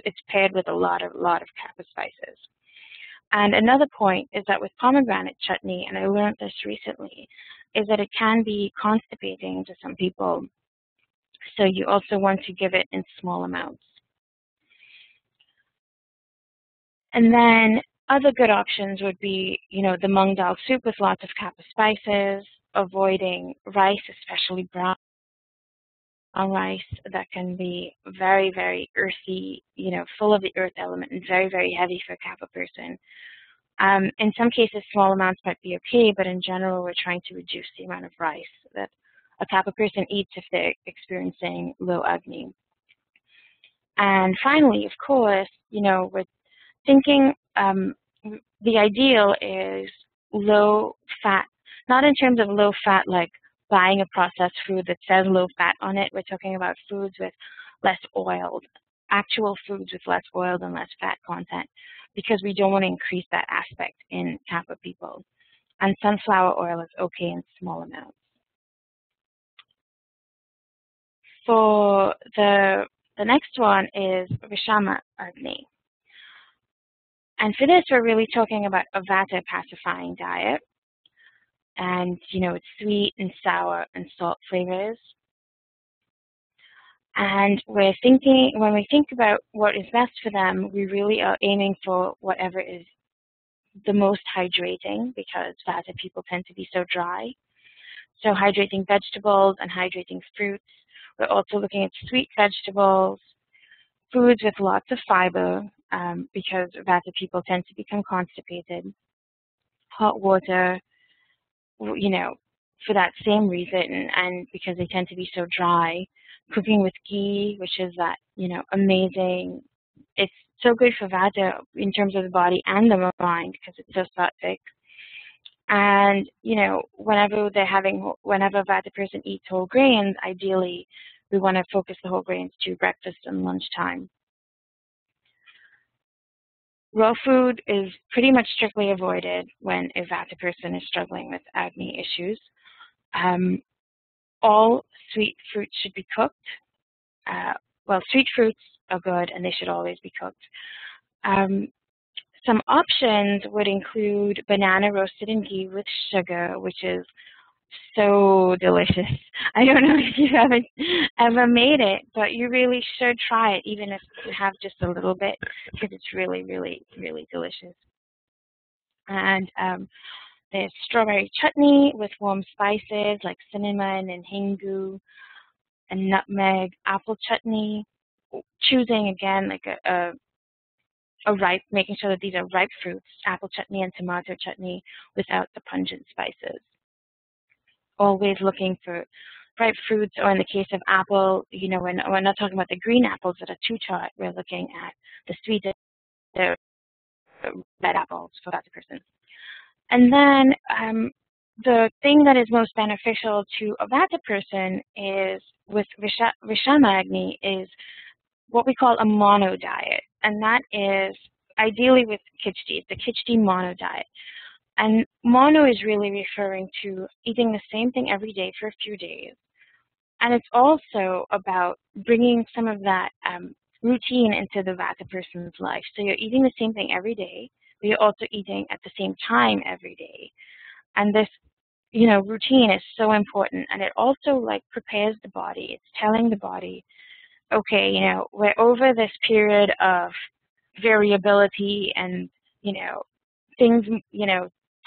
it's paired with a lot of Kapha spices. And another point is that with pomegranate chutney, and I learned this recently, is that it can be constipating to some people. So you also want to give it in small amounts. And then other good options would be, the mung dal soup with lots of Kapha spices, avoiding rice, especially brown rice that can be very, very earthy, full of the earth element and very, very heavy for a Kapha person. In some cases, small amounts might be okay, but in general, we're trying to reduce the amount of rice that a Kapha person eats if they're experiencing low Agni. And finally, of course, we're thinking the ideal is low fat, not in terms of low fat like buying a processed food that says low fat on it. We're talking about foods with less oiled, actual foods with less oil and less fat content, because we don't want to increase that aspect in Kapha people. And sunflower oil is okay in small amounts. For the next one is Vishama Agni. And for this, we're really talking about a Vata pacifying diet. And, it's sweet and sour and salt flavors. And when we think about what is best for them, we really are aiming for whatever is the most hydrating, because Vata people tend to be so dry. So hydrating vegetables and hydrating fruits. We're also looking at sweet vegetables, foods with lots of fiber, because Vata people tend to become constipated. Hot water, for that same reason, and because they tend to be so dry. Cooking with ghee, which is that, amazing. It's so good for Vata in terms of the body and the mind because it's so sattvic. And, whenever Vata person eats whole grains, ideally we want to focus the whole grains to breakfast and lunchtime. Raw food is pretty much strictly avoided when a Vata person is struggling with Agni issues. All sweet fruits should be cooked. Sweet fruits are good and they should always be cooked. Some options would include banana roasted in ghee with sugar, which is so delicious. I don't know if you haven't ever made it, but you really should try it, even if you have just a little bit, because it's really, really, really delicious. And there's strawberry chutney with warm spices like cinnamon and hingu and nutmeg, apple chutney, choosing again like a ripe, making sure that these are ripe fruits, apple chutney and tomato chutney without the pungent spices. Always looking for ripe fruits, or in the case of apple, we're not talking about the green apples that are too tart, we're looking at the sweet, the red apples for that person. And then the thing that is most beneficial to a Vata person is with Vishama Agni is what we call a mono diet, and that is ideally with Khichdi. It's the Khichdi mono diet. And mono is really referring to eating the same thing every day for a few days. And it's also about bringing some of that routine into the Vata person's life. So you're eating the same thing every day, but you're also eating at the same time every day. And this, routine is so important. And it also prepares the body. It's telling the body, okay, we're over this period of variability and, things,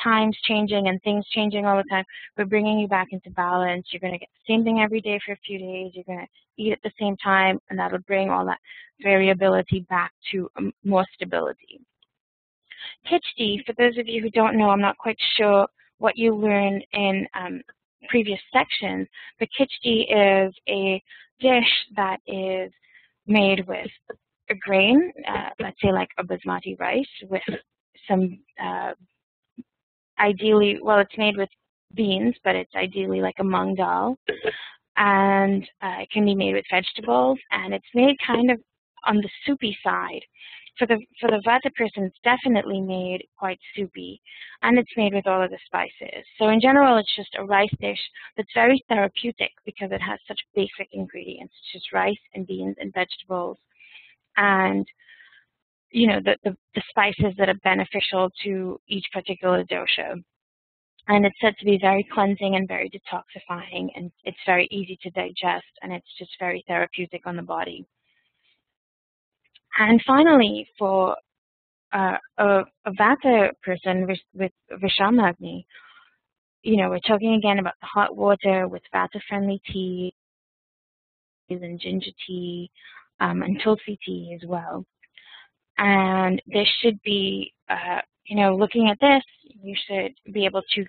times changing and things changing all the time. We're bringing you back into balance. You're going to get the same thing every day for a few days. You're going to eat at the same time, and that'll bring all that variability back to more stability. Khichdi, for those of you who don't know, I'm not quite sure what you learned in previous sections, but Khichdi is a dish that is made with a grain, let's say like a basmati rice, with some ideally, it's made with beans, but it's ideally like a mung dal, and it can be made with vegetables, and it's made kind of on the soupy side. For the Vata person, it's definitely made quite soupy, and it's made with all of the spices. So in general, it's just a rice dish that's very therapeutic because it has such basic ingredients. It's just rice and beans and vegetables, and the spices that are beneficial to each particular dosha. And it's said to be very cleansing and very detoxifying, and it's very easy to digest, and it's just very therapeutic on the body. And finally, for a Vata person with Vishama Agni, we're talking again about the hot water with Vata-friendly tea and ginger tea and tulsi tea as well. And this should be, looking at this, you should be able to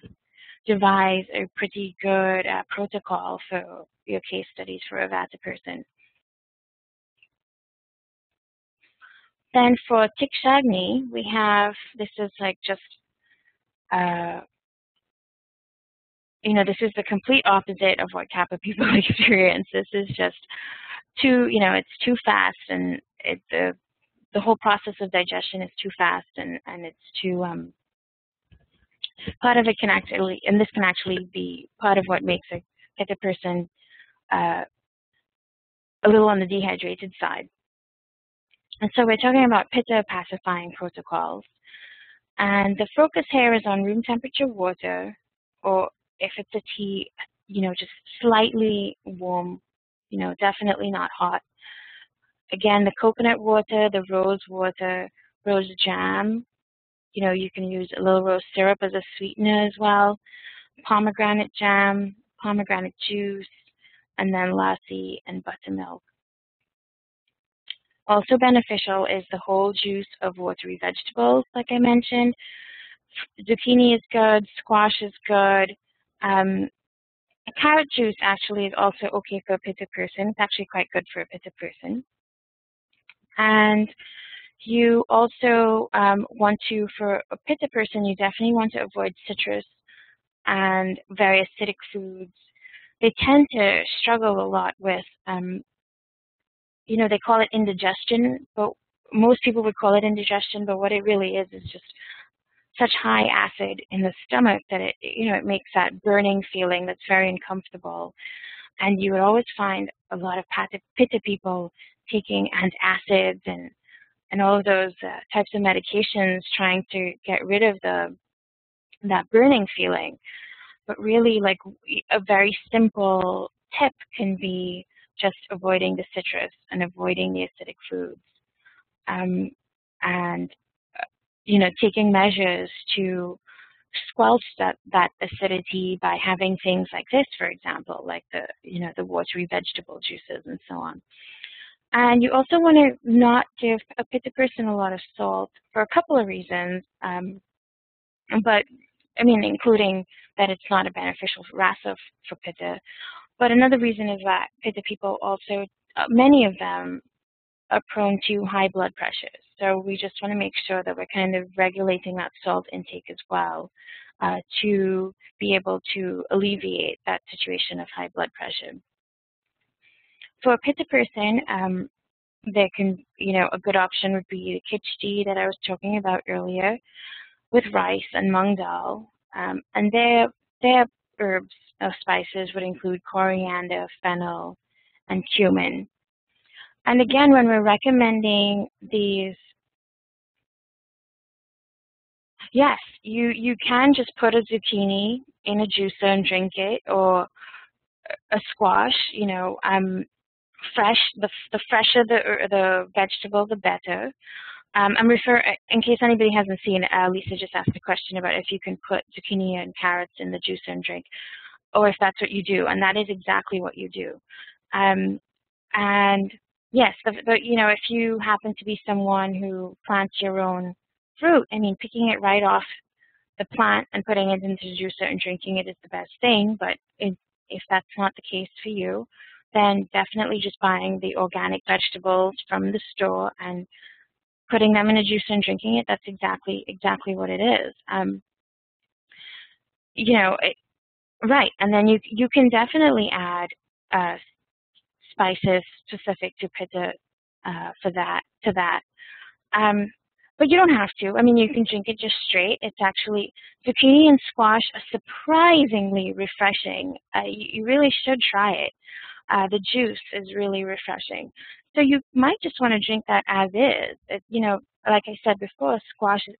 devise a pretty good protocol for your case studies for a Vata person. Then for Tikshagni, we have, this is just, this is the complete opposite of what Kapha people experience. This is just too, it's too fast, and the whole process of digestion is too fast, and it's too, part of it can actually, and this can actually be part of what makes a Pitta person a little on the dehydrated side. And so we're talking about Pitta pacifying protocols. And the focus here is on room temperature water, or if it's a tea, just slightly warm, definitely not hot. Again, the coconut water, the rose water, rose jam. You can use a little rose syrup as a sweetener as well. Pomegranate jam, pomegranate juice, and then lassi and buttermilk. Also beneficial is the whole juice of watery vegetables, like I mentioned. Zucchini is good, squash is good. Carrot juice actually is also okay for a Pitta person. It's actually quite good for a Pitta person. And you also want to, for a Pitta person, you definitely want to avoid citrus and very acidic foods. They tend to struggle a lot with, they call it indigestion, but most people would call it indigestion, but what it really is just such high acid in the stomach that it makes that burning feeling that's very uncomfortable. And you would always find a lot of Pitta people taking antacids and all of those types of medications trying to get rid of that burning feeling. But really, like, a very simple tip can be just avoiding the citrus and avoiding the acidic foods. And taking measures to squelch that acidity by having things like this, for example, like the watery vegetable juices and so on. And you also want to not give a Pitta person a lot of salt for a couple of reasons, but I mean, including that it's not a beneficial rasa for Pitta. But another reason is that Pitta people also, many of them are prone to high blood pressures. So we just want to make sure that we're kind of regulating that salt intake as well to be able to alleviate that situation of high blood pressure. For a Pitta person, there can, a good option would be the khichdi that I was talking about earlier with rice and mung dal. And their herbs or spices would include coriander, fennel, and cumin. And again, when we're recommending these, yes, you can just put a zucchini in a juicer and drink it, or a squash, fresh. The fresher the vegetable, the better. In case anybody hasn't seen, Lisa just asked a question about if you can put zucchini and carrots in the juicer and drink, or if that's what you do, and that is exactly what you do. And yes, if you happen to be someone who plants your own fruit, I mean, picking it right off the plant and putting it into the juicer and drinking it is the best thing. But if that's not the case for you, then definitely just buying the organic vegetables from the store and putting them in a juicer and drinking it, that's exactly what it is. Right, and then you can definitely add spices specific to Pitta to that. But you don't have to. I mean, you can drink it just straight. It's actually, zucchini and squash are surprisingly refreshing. You really should try it. The juice is really refreshing. So you might just want to drink that as is. Like I said before, squash is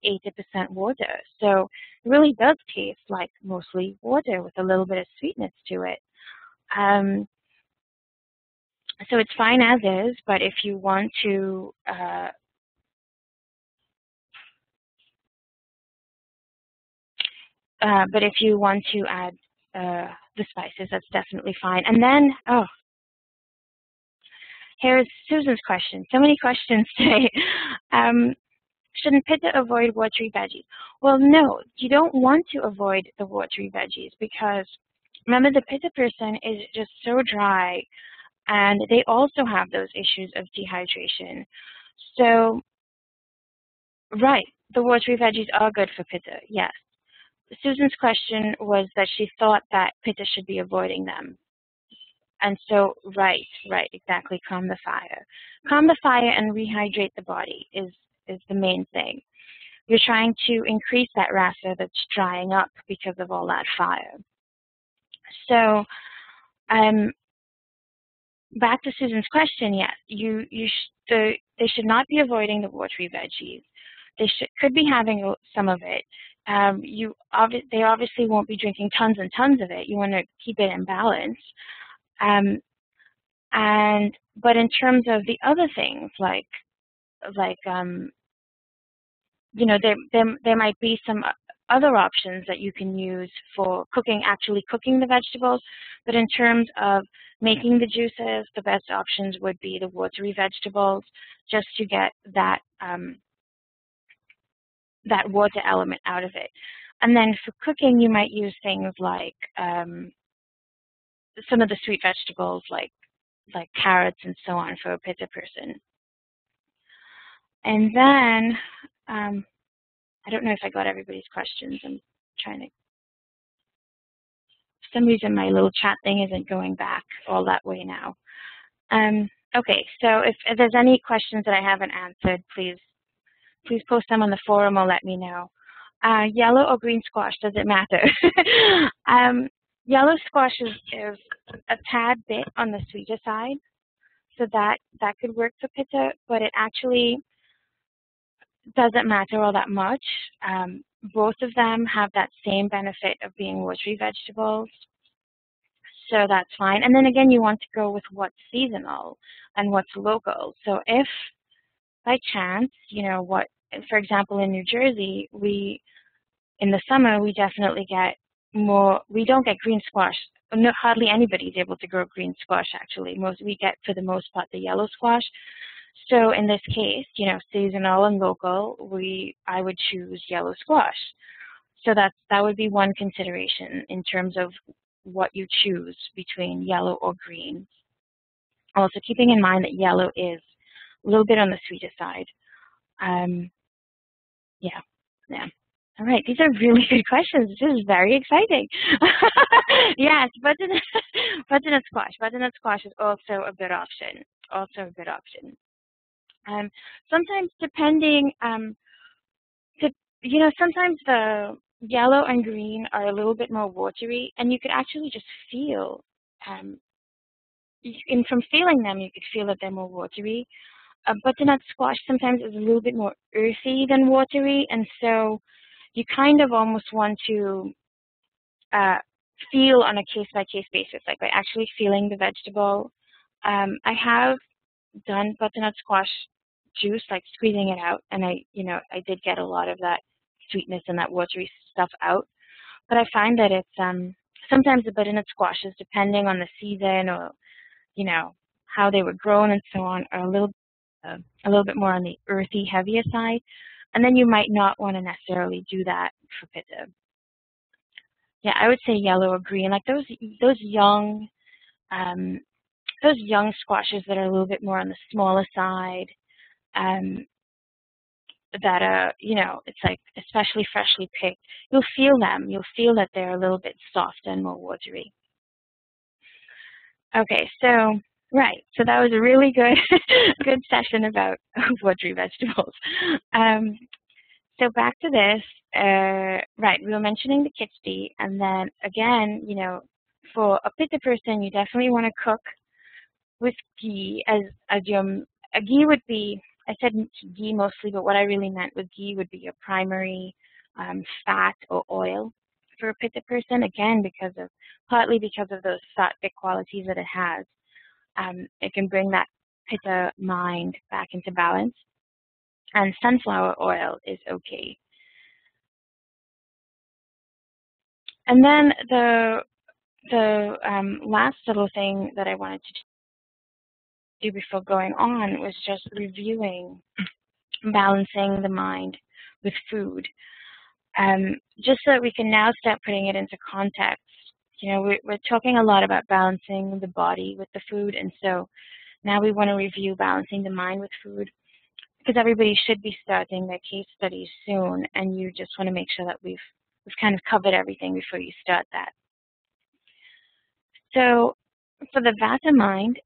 80% water. So it really does taste like mostly water with a little bit of sweetness to it. So it's fine as is, but if you want to add the spices, that's definitely fine. And then, here's Susan's question. So many questions today. Shouldn't Pitta avoid watery veggies? Well, no, you don't want to avoid the watery veggies because, remember, the Pitta person is just so dry, and they also have those issues of dehydration. So, right, the watery veggies are good for Pitta, yes. Susan's question was that she thought that Pitta should be avoiding them. And so, right, exactly, calm the fire. Calm the fire and rehydrate the body is the main thing. You're trying to increase that rasa that's drying up because of all that fire. So, back to Susan's question, yes, they should not be avoiding the watery veggies. They could be having some of it. They obviously won't be drinking tons and tons of it. You want to keep it in balance. But in terms of the other things, there might be some other options that you can use for actually cooking the vegetables. But in terms of making the juices, the best options would be the watery vegetables, just to get that water element out of it. And then for cooking, you might use things like some of the sweet vegetables like carrots and so on for a Pitta person. And then, I don't know if I got everybody's questions. I'm trying to, for some reason my little chat thing isn't going back all that way now. Okay, so if there's any questions that I haven't answered, please post them on the forum or let me know. Yellow or green squash, does it matter? Yellow squash is a tad bit on the sweeter side, so that could work for Pitta, but it actually doesn't matter all that much. Both of them have that same benefit of being watery vegetables, so that's fine. And then again, you want to go with what's seasonal and what's local. So if by chance, for example, in New Jersey, in the summer, we definitely get more, we don't get green squash. No, hardly anybody's able to grow green squash, actually. We get, for the most part, the yellow squash. So in this case, seasonal and local, I would choose yellow squash. So that would be one consideration in terms of what you choose between yellow or green. Also, keeping in mind that yellow is a little bit on the sweeter side. Yeah. All right, these are really good questions. This is very exciting. Yes, butternut squash. Butternut squash is also a good option. Sometimes depending, sometimes the yellow and green are a little bit more watery, and you could actually just feel, and from feeling them, you could feel that they're more watery. Butternut squash sometimes is a little bit more earthy than watery, and so you kind of almost want to feel on a case-by-case basis, like by actually feeling the vegetable. I have done butternut squash juice, like squeezing it out, and I did get a lot of that sweetness and that watery stuff out. But I find that it's sometimes the butternut squashes, depending on the season or how they were grown and so on, are a little bit more on the earthy, heavier side, and then you might not want to necessarily do that for Pitta. Yeah, I would say yellow or green, like those young squashes that are a little bit more on the smaller side, that are, it's like especially freshly picked. You'll feel them. You'll feel that they're a little bit softer and more watery. Okay, so. Right, so that was a really good session about watery vegetables. So back to this, right, we were mentioning the khichdi, and then again, for a Pitta person, you definitely want to cook with ghee as your, ghee would be, I said ghee mostly, but what I really meant with ghee would be your primary fat or oil for a Pitta person, again, partly because of those sattvic qualities that it has. It can bring that Pitta mind back into balance, and sunflower oil is okay. And then the last little thing that I wanted to do before going on was just reviewing, balancing the mind with food, just so that we can now start putting it into context. We're talking a lot about balancing the body with the food, and so now we want to review balancing the mind with food, because everybody should be starting their case studies soon, and you just want to make sure that we've kind of covered everything before you start that. So for the Vata mind,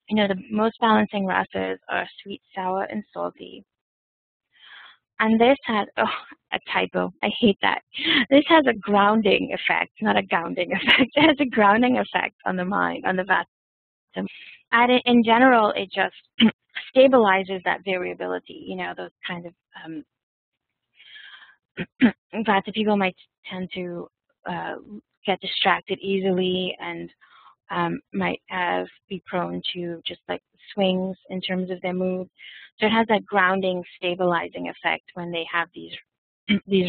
the most balancing rasas are sweet, sour, and salty. And this has, a typo, I hate that. This has a grounding effect, not a gounding effect. It has a grounding effect on the mind, on the Vata. And in general, it just stabilizes that variability. Those kind of Vata people might tend to get distracted easily and might be prone to just like swings in terms of their mood. So it has that grounding, stabilizing effect when they have these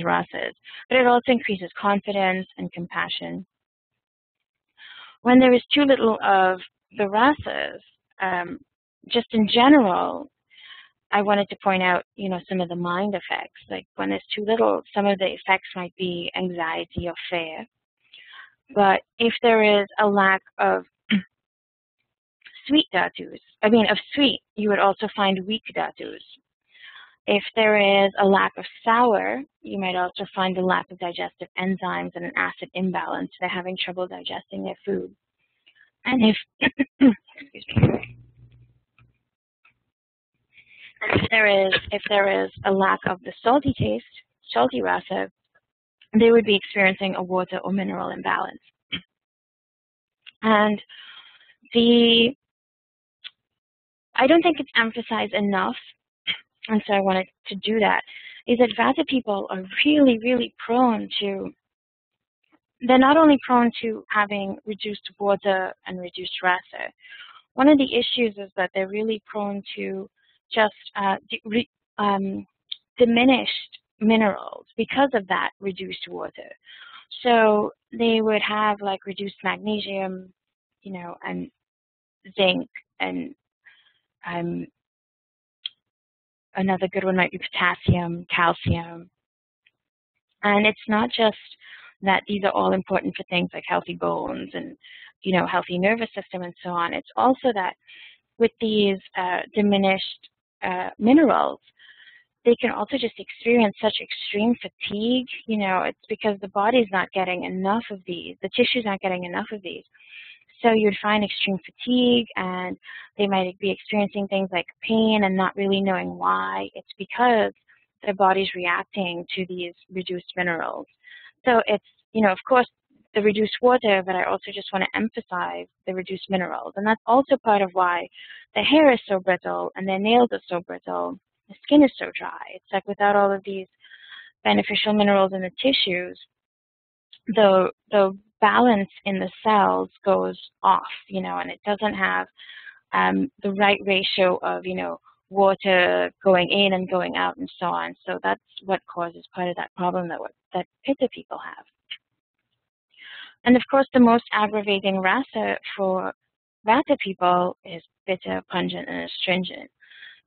rasas. But it also increases confidence and compassion. When there is too little of the rasas, just in general, I wanted to point out, some of the mind effects. Like when there's too little, some of the effects might be anxiety or fear. But if there is a lack of sweet dhatus, of sweet, you would also find weak dhatus. If there is a lack of sour, you might also find a lack of digestive enzymes and an acid imbalance. They're having trouble digesting their food. And if, excuse me, and if there is a lack of the salty taste, salty rasa, they would be experiencing a water or mineral imbalance. And I don't think it's emphasized enough, and so I wanted to do that, is that Vata people are really, really prone to, they're not only prone to having reduced water and reduced rasa. One of the issues is that they're really prone to just diminished minerals because of that reduced water. So they would have like reduced magnesium, and zinc, and another good one might be potassium, calcium. And it's not just that these are all important for things like healthy bones and, healthy nervous system and so on. It's also that with these diminished minerals, they can also just experience such extreme fatigue. It's because the body's not getting enough of these, the tissue's not getting enough of these. So you'd find extreme fatigue, and they might be experiencing things like pain and not really knowing why. It's because their body's reacting to these reduced minerals. So it's, of course, the reduced water, but I also just want to emphasize the reduced minerals. And that's also part of why the hair is so brittle and their nails are so brittle. The skin is so dry. It's like without all of these beneficial minerals in the tissues, the balance in the cells goes off, and it doesn't have the right ratio of, water going in and going out and so on. So that's what causes part of that problem that Pitta people have. And of course, the most aggravating rasa for Vata people is Pitta, pungent, and astringent.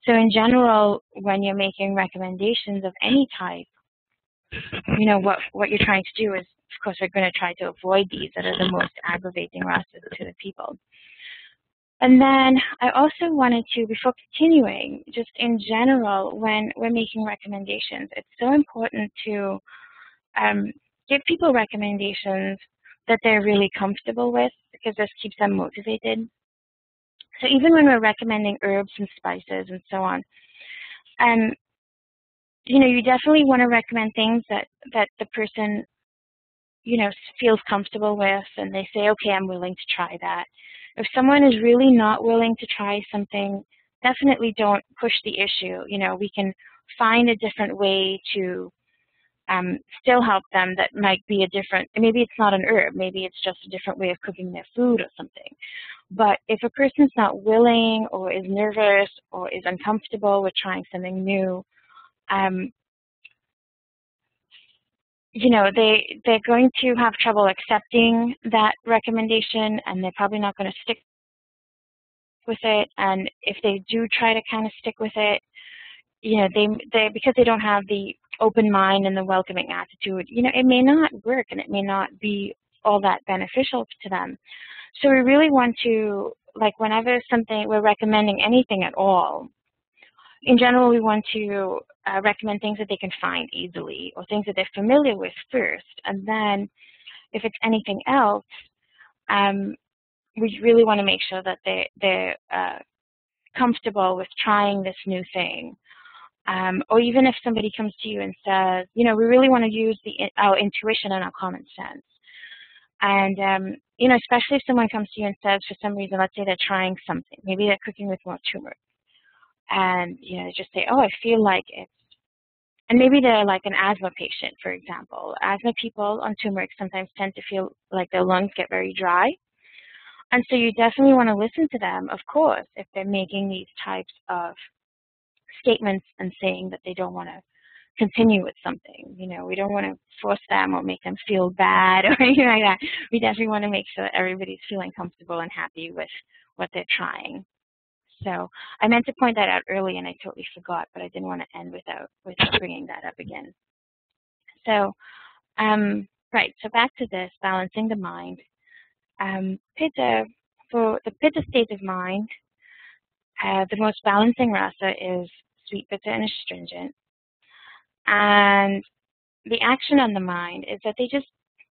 So in general, when you're making recommendations of any type, what you're trying to do is, of course, we're going to try to avoid these that are the most aggravating rasas to the people. And then I also wanted to, before continuing, just in general, when we're making recommendations, it's so important to give people recommendations that they're really comfortable with, because this keeps them motivated. So even when we're recommending herbs and spices and so on, you definitely want to recommend things that the person, feels comfortable with, and they say, okay, I'm willing to try that. If someone is really not willing to try something, definitely don't push the issue. We can find a different way to still help them that might be a different, maybe it's not an herb, maybe it's just a different way of cooking their food or something. But if a person's not willing or is nervous or is uncomfortable with trying something new, they're going to have trouble accepting that recommendation, and they're probably not going to stick with it. And if they do try to kind of stick with it, they because they don't have the open mind and the welcoming attitude, it may not work, and it may not be all that beneficial to them. So we really want to, like, whenever we're recommending anything at all, in general, we want to recommend things that they can find easily, or things that they're familiar with first. And then if it's anything else, we really want to make sure that they're comfortable with trying this new thing. Or even if somebody comes to you and says, we really want to use our intuition and our common sense. And, especially if someone comes to you and says, for some reason, let's say they're trying something, maybe they're cooking with more turmeric. And, just say, oh, I feel like it's, and maybe they're like an asthma patient, for example. Asthma people on turmeric sometimes tend to feel like their lungs get very dry. And so you definitely want to listen to them, of course, if they're making these types of statements and saying that they don't want to continue with something. We don't want to force them or make them feel bad or anything like that. We definitely want to make sure that everybody's feeling comfortable and happy with what they're trying. So I meant to point that out early, and I totally forgot, but I didn't want to end without bringing that up again. So Right, so back to this, balancing the mind. Pitta, for the Pitta state of mind, the most balancing rasa is sweet, bitter, and astringent. And the action on the mind is that they just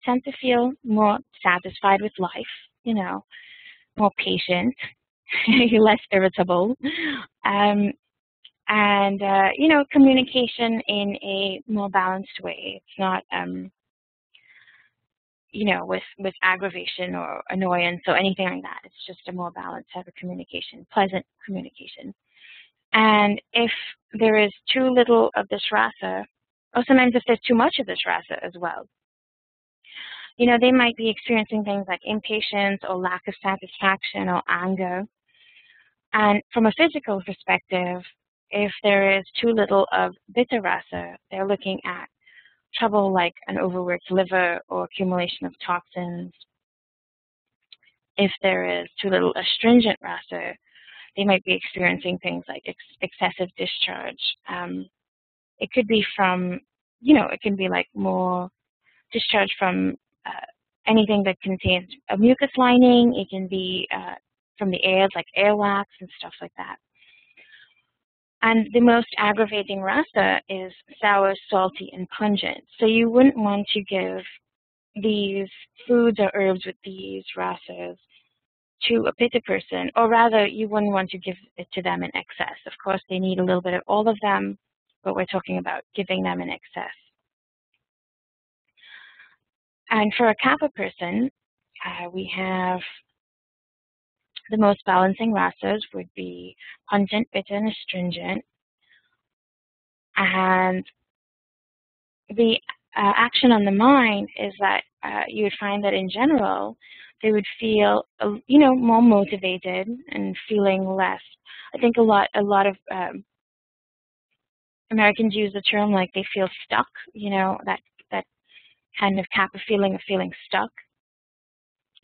tend to feel more satisfied with life, more patient, less irritable, um, and communication in a more balanced way. It's not with aggravation or annoyance or anything like that. It's just a more balanced type of communication, pleasant communication. And if there is too little of this rasa, or sometimes if there's too much of this rasa as well, they might be experiencing things like impatience or lack of satisfaction or anger. And from a physical perspective, if there is too little of pitta rasa, they're looking at trouble like an overworked liver or accumulation of toxins. If there is too little astringent rasa, they might be experiencing things like excessive discharge. It could be from, it can be like more discharge from anything that contains a mucus lining. It can be from the air, like airwax and stuff like that. And the most aggravating rasa is sour, salty, and pungent. So you wouldn't want to give these foods or herbs with these rasas to a pitta person, or rather, you wouldn't want to give it to them in excess. Of course, they need a little bit of all of them, but we're talking about giving them in excess. And for a kapha person, we have the most balancing rasas would be pungent, pitta, and astringent. And the action on the mind is that you would find that in general, they would feel, more motivated and feeling less. I think a lot of Americans use the term like they feel stuck, that kind of kapha feeling of feeling stuck,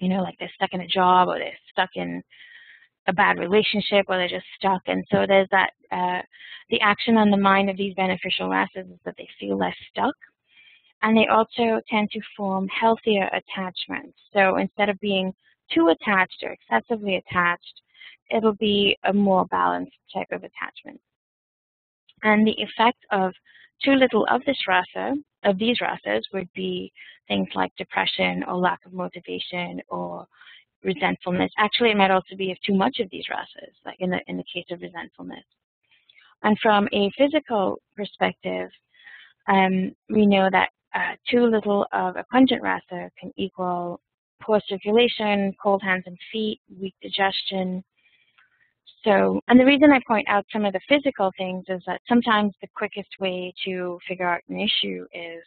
like they're stuck in a job or they're stuck in a bad relationship or they're just stuck. And so there's that, the action on the mind of these beneficial rasas is that they feel less stuck. And they also tend to form healthier attachments. So instead of being too attached or excessively attached, it'll be a more balanced type of attachment. And the effect of too little of this rasa, of these rasas, would be things like depression or lack of motivation or resentfulness. Actually, it might also be of too much of these rasas, like in the case of resentfulness. And from a physical perspective, we know that too little of a pungent rasa can equal poor circulation, cold hands and feet, weak digestion. So, and the reason I point out some of the physical things is that sometimes the quickest way to figure out an issue is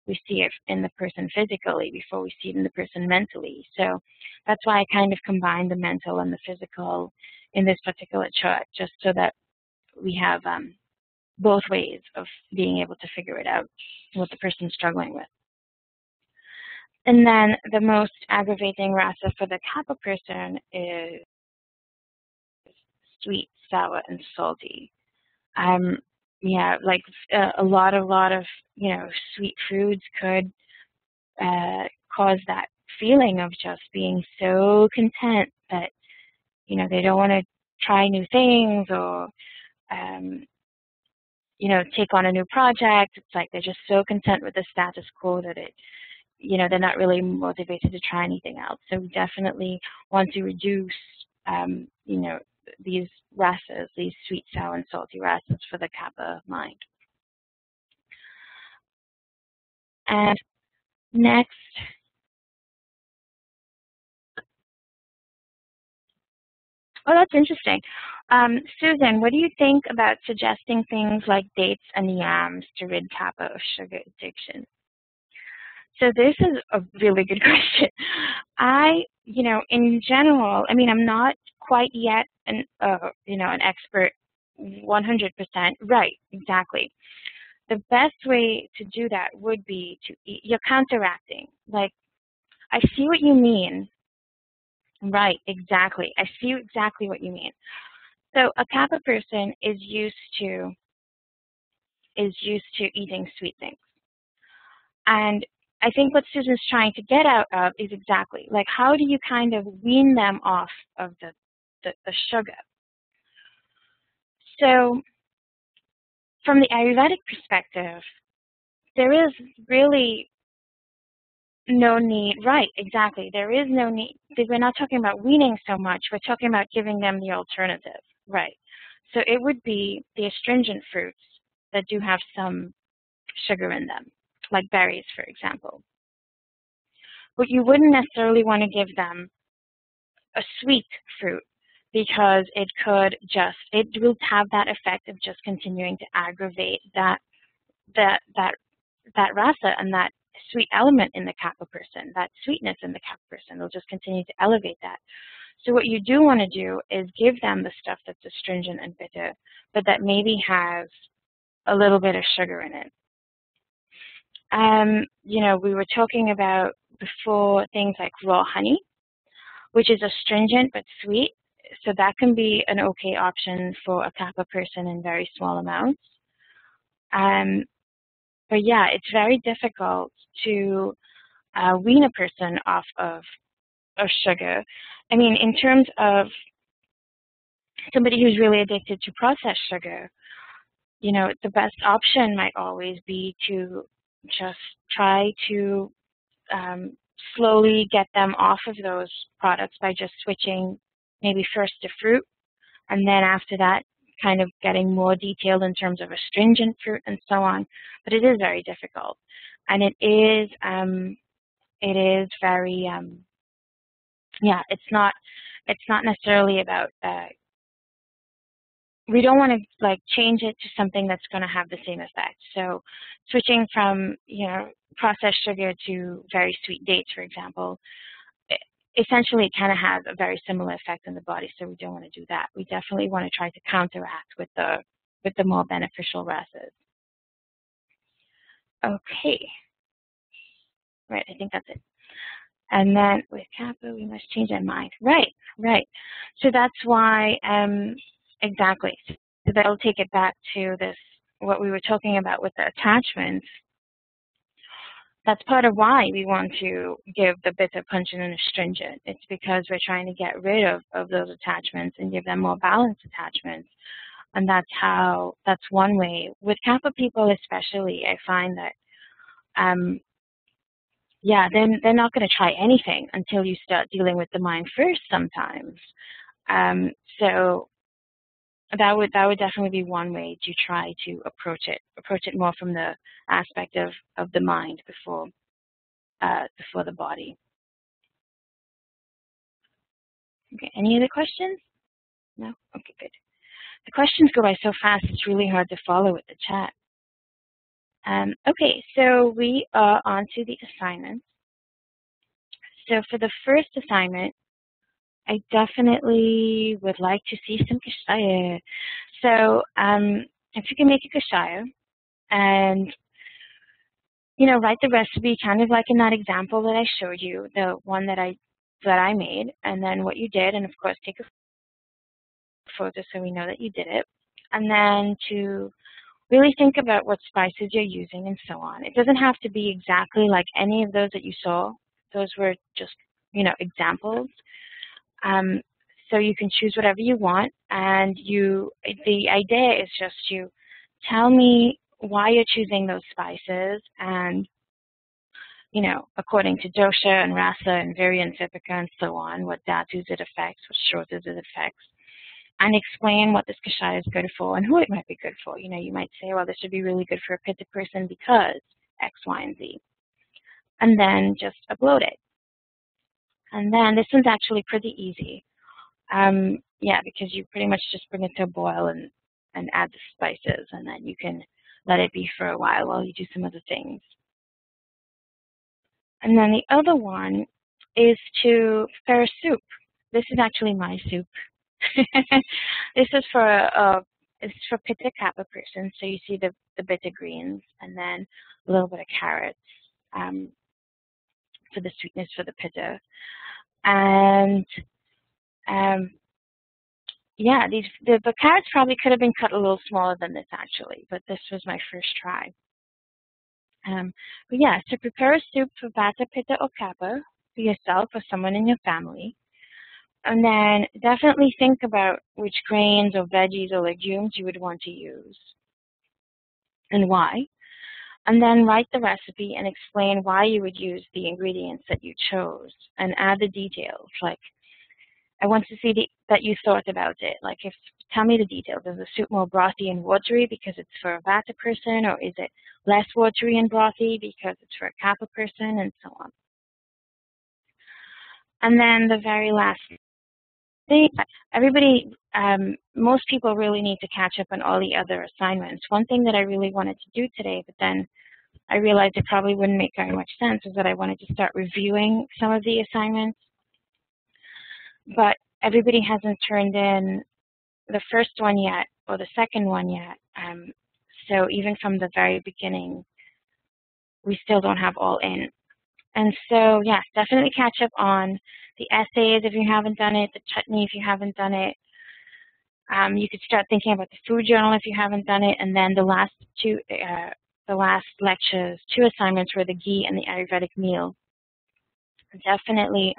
we see it in the person physically before we see it in the person mentally. So that's why I kind of combine the mental and the physical in this particular chart, just so that we have both ways of being able to figure it out, what the person's struggling with. And then the most aggravating rasa for the kapha person is sweet, sour, and salty. Yeah, like a lot of sweet foods could cause that feeling of just being so content that they don't want to try new things or take on a new project. It's like they're just so content with the status quo that they're not really motivated to try anything else. So we definitely want to reduce these rasas, these sweet, sour, and salty rasas for the kapha mind. And next, oh, that's interesting. Susan, what do you think about suggesting things like dates and yams to rid kapha of sugar addiction? So this is a really good question. In general, I'm not quite yet an expert 100%. Right, exactly. The best way to do that would be to eat. You're counteracting. Like, I see what you mean. Right, exactly. I see exactly what you mean. So a kapha person is used to eating sweet things. And I think what Susan's trying to get out of is exactly, like, how do you kind of wean them off of the sugar? So from the Ayurvedic perspective, there is really no need, right, exactly. There is no need. We're not talking about weaning so much. We're talking about giving them the alternative, right? So it would be the astringent fruits that do have some sugar in them, like berries, for example. But you wouldn't necessarily want to give them a sweet fruit because it will have that effect of just continuing to aggravate that rasa and that sweet element in the kapha person, that sweetness in the kapha person. It'll just continue to elevate that. So what you do want to do is give them the stuff that's astringent and bitter, but that maybe has a little bit of sugar in it. We were talking about before things like raw honey, which is astringent but sweet. So that can be an okay option for a kapha person in very small amounts. But yeah, it's very difficult to wean a person off of sugar. I mean, in terms of somebody who's really addicted to processed sugar, the best option might always be to just try to slowly get them off of those products by just switching maybe first to fruit, and then after that kind of getting more detailed in terms of astringent fruit and so on. But it is very difficult, and it is very it's not necessarily about we don't want to like change it to something that's going to have the same effect. So switching from processed sugar to very sweet dates, for example, essentially it kind of has a very similar effect in the body. So we don't want to do that. We definitely want to try to counteract with the more beneficial rasas. Okay, right. I think that's it. And then with kapha, we must change our mind. Right. So that's why exactly. So that'll take it back to this, what we were talking about with the attachments. That's part of why we want to give the bitter, pungent, and astringent. It's because we're trying to get rid of those attachments and give them more balanced attachments. And that's one way. With kapha people especially, I find that, they're not going to try anything until you start dealing with the mind first sometimes. So that would definitely be one way to try to approach it more from the aspect of the mind before the body. Okay, any other questions? No? Okay, good. The questions go by so fast, it's really hard to follow with the chat. Okay, so we are on to the assignments. So for the first assignment, I definitely would like to see some kashaya. So if you can make a kashaya and, write the recipe kind of like in that example that I showed you, the one that I made, and then what you did, and of course take a photo so we know that you did it, and then to really think about what spices you're using and so on. It doesn't have to be exactly like any of those that you saw. Those were just, examples. So you can choose whatever you want, and the idea is just to tell me why you're choosing those spices, and according to dosha and rasa and virya and and so on, what dhatus it affects, what shrotas it affects, and explain what this kashaya is good for and who it might be good for. You might say, well, this would be really good for a pitta person because X, Y, and Z, and then just upload it. And then this one's actually pretty easy. Because you pretty much just bring it to a boil and add the spices, and then you can let it be for a while you do some other things. And then the other one is to prepare a soup. This is actually my soup. This is for pitta kapha person. So you see the bitter greens, and then a little bit of carrots for the sweetness for the pitta. And the carrots probably could have been cut a little smaller than this actually, but this was my first try. But yeah, so prepare a soup for Vata, Pitta, or Kapha for yourself or someone in your family. And then definitely think about which grains or veggies or legumes you would want to use and why. And then write the recipe and explain why you would use the ingredients that you chose and add the details. Like, I want to see that you thought about it. Like, tell me the details. Is the soup more brothy and watery because it's for a Vata person, or is it less watery and brothy because it's for a Kapha person, and so on. And then the very last thing, most people really need to catch up on all the other assignments. One thing that I really wanted to do today, but then I realized it probably wouldn't make very much sense, is that I wanted to start reviewing some of the assignments. But everybody hasn't turned in the first one yet or the second one yet. So even from the very beginning, we still don't have all in. And so, yes, definitely catch up on the essays if you haven't done it, the chutney if you haven't done it. You could start thinking about the food journal if you haven't done it, and then the last lectures, 2 assignments were the ghee and the Ayurvedic meal. Definitely.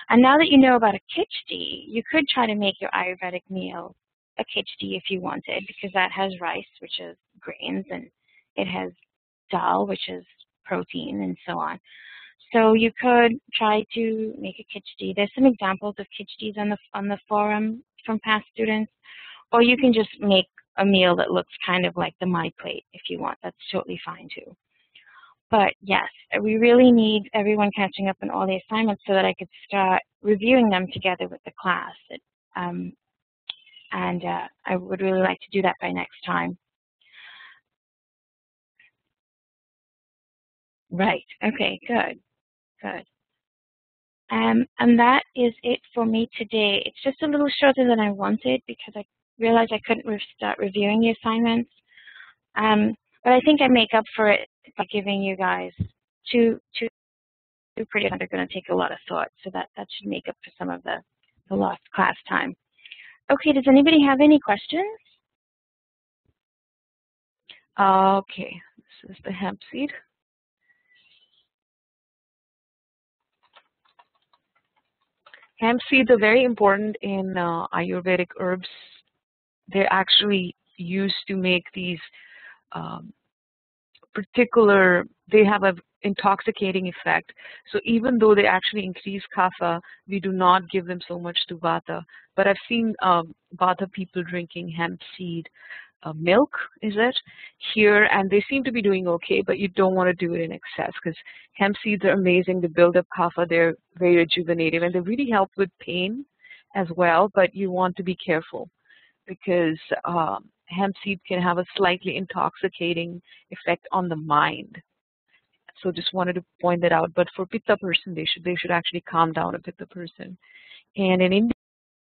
And now that you know about a khichdi, you could try to make your Ayurvedic meal a khichdi if you wanted, because that has rice, which is grains, and it has dal, which is protein, and so on. So you could try to make a khichdi. There's some examples of khichdis on the forum from past students, or you can just make a meal that looks kind of like the My Plate if you want. That's totally fine too. But yes, we really need everyone catching up on all the assignments so that I could start reviewing them together with the class. I would really like to do that by next time. Right. Okay, good. Good. And that is it for me today. It's just a little shorter than I wanted because I realized I couldn't start reviewing the assignments. But I think I make up for it by giving you guys two pretty that are going to take a lot of thought. So that should make up for some of the lost class time. Okay, does anybody have any questions? Okay, this is the hemp seed. Hemp seeds are very important in Ayurvedic herbs. They're actually used to make these they have an intoxicating effect. So even though they actually increase kapha, we do not give them so much to vata. But I've seen vata people drinking hemp seed milk, here, and they seem to be doing okay, but you don't want to do it in excess because hemp seeds are amazing. They build up kapha. They're very rejuvenative, and they really help with pain as well, but you want to be careful because hemp seed can have a slightly intoxicating effect on the mind. So just wanted to point that out. But for pitta person, they should actually calm down a pitta person. And in India,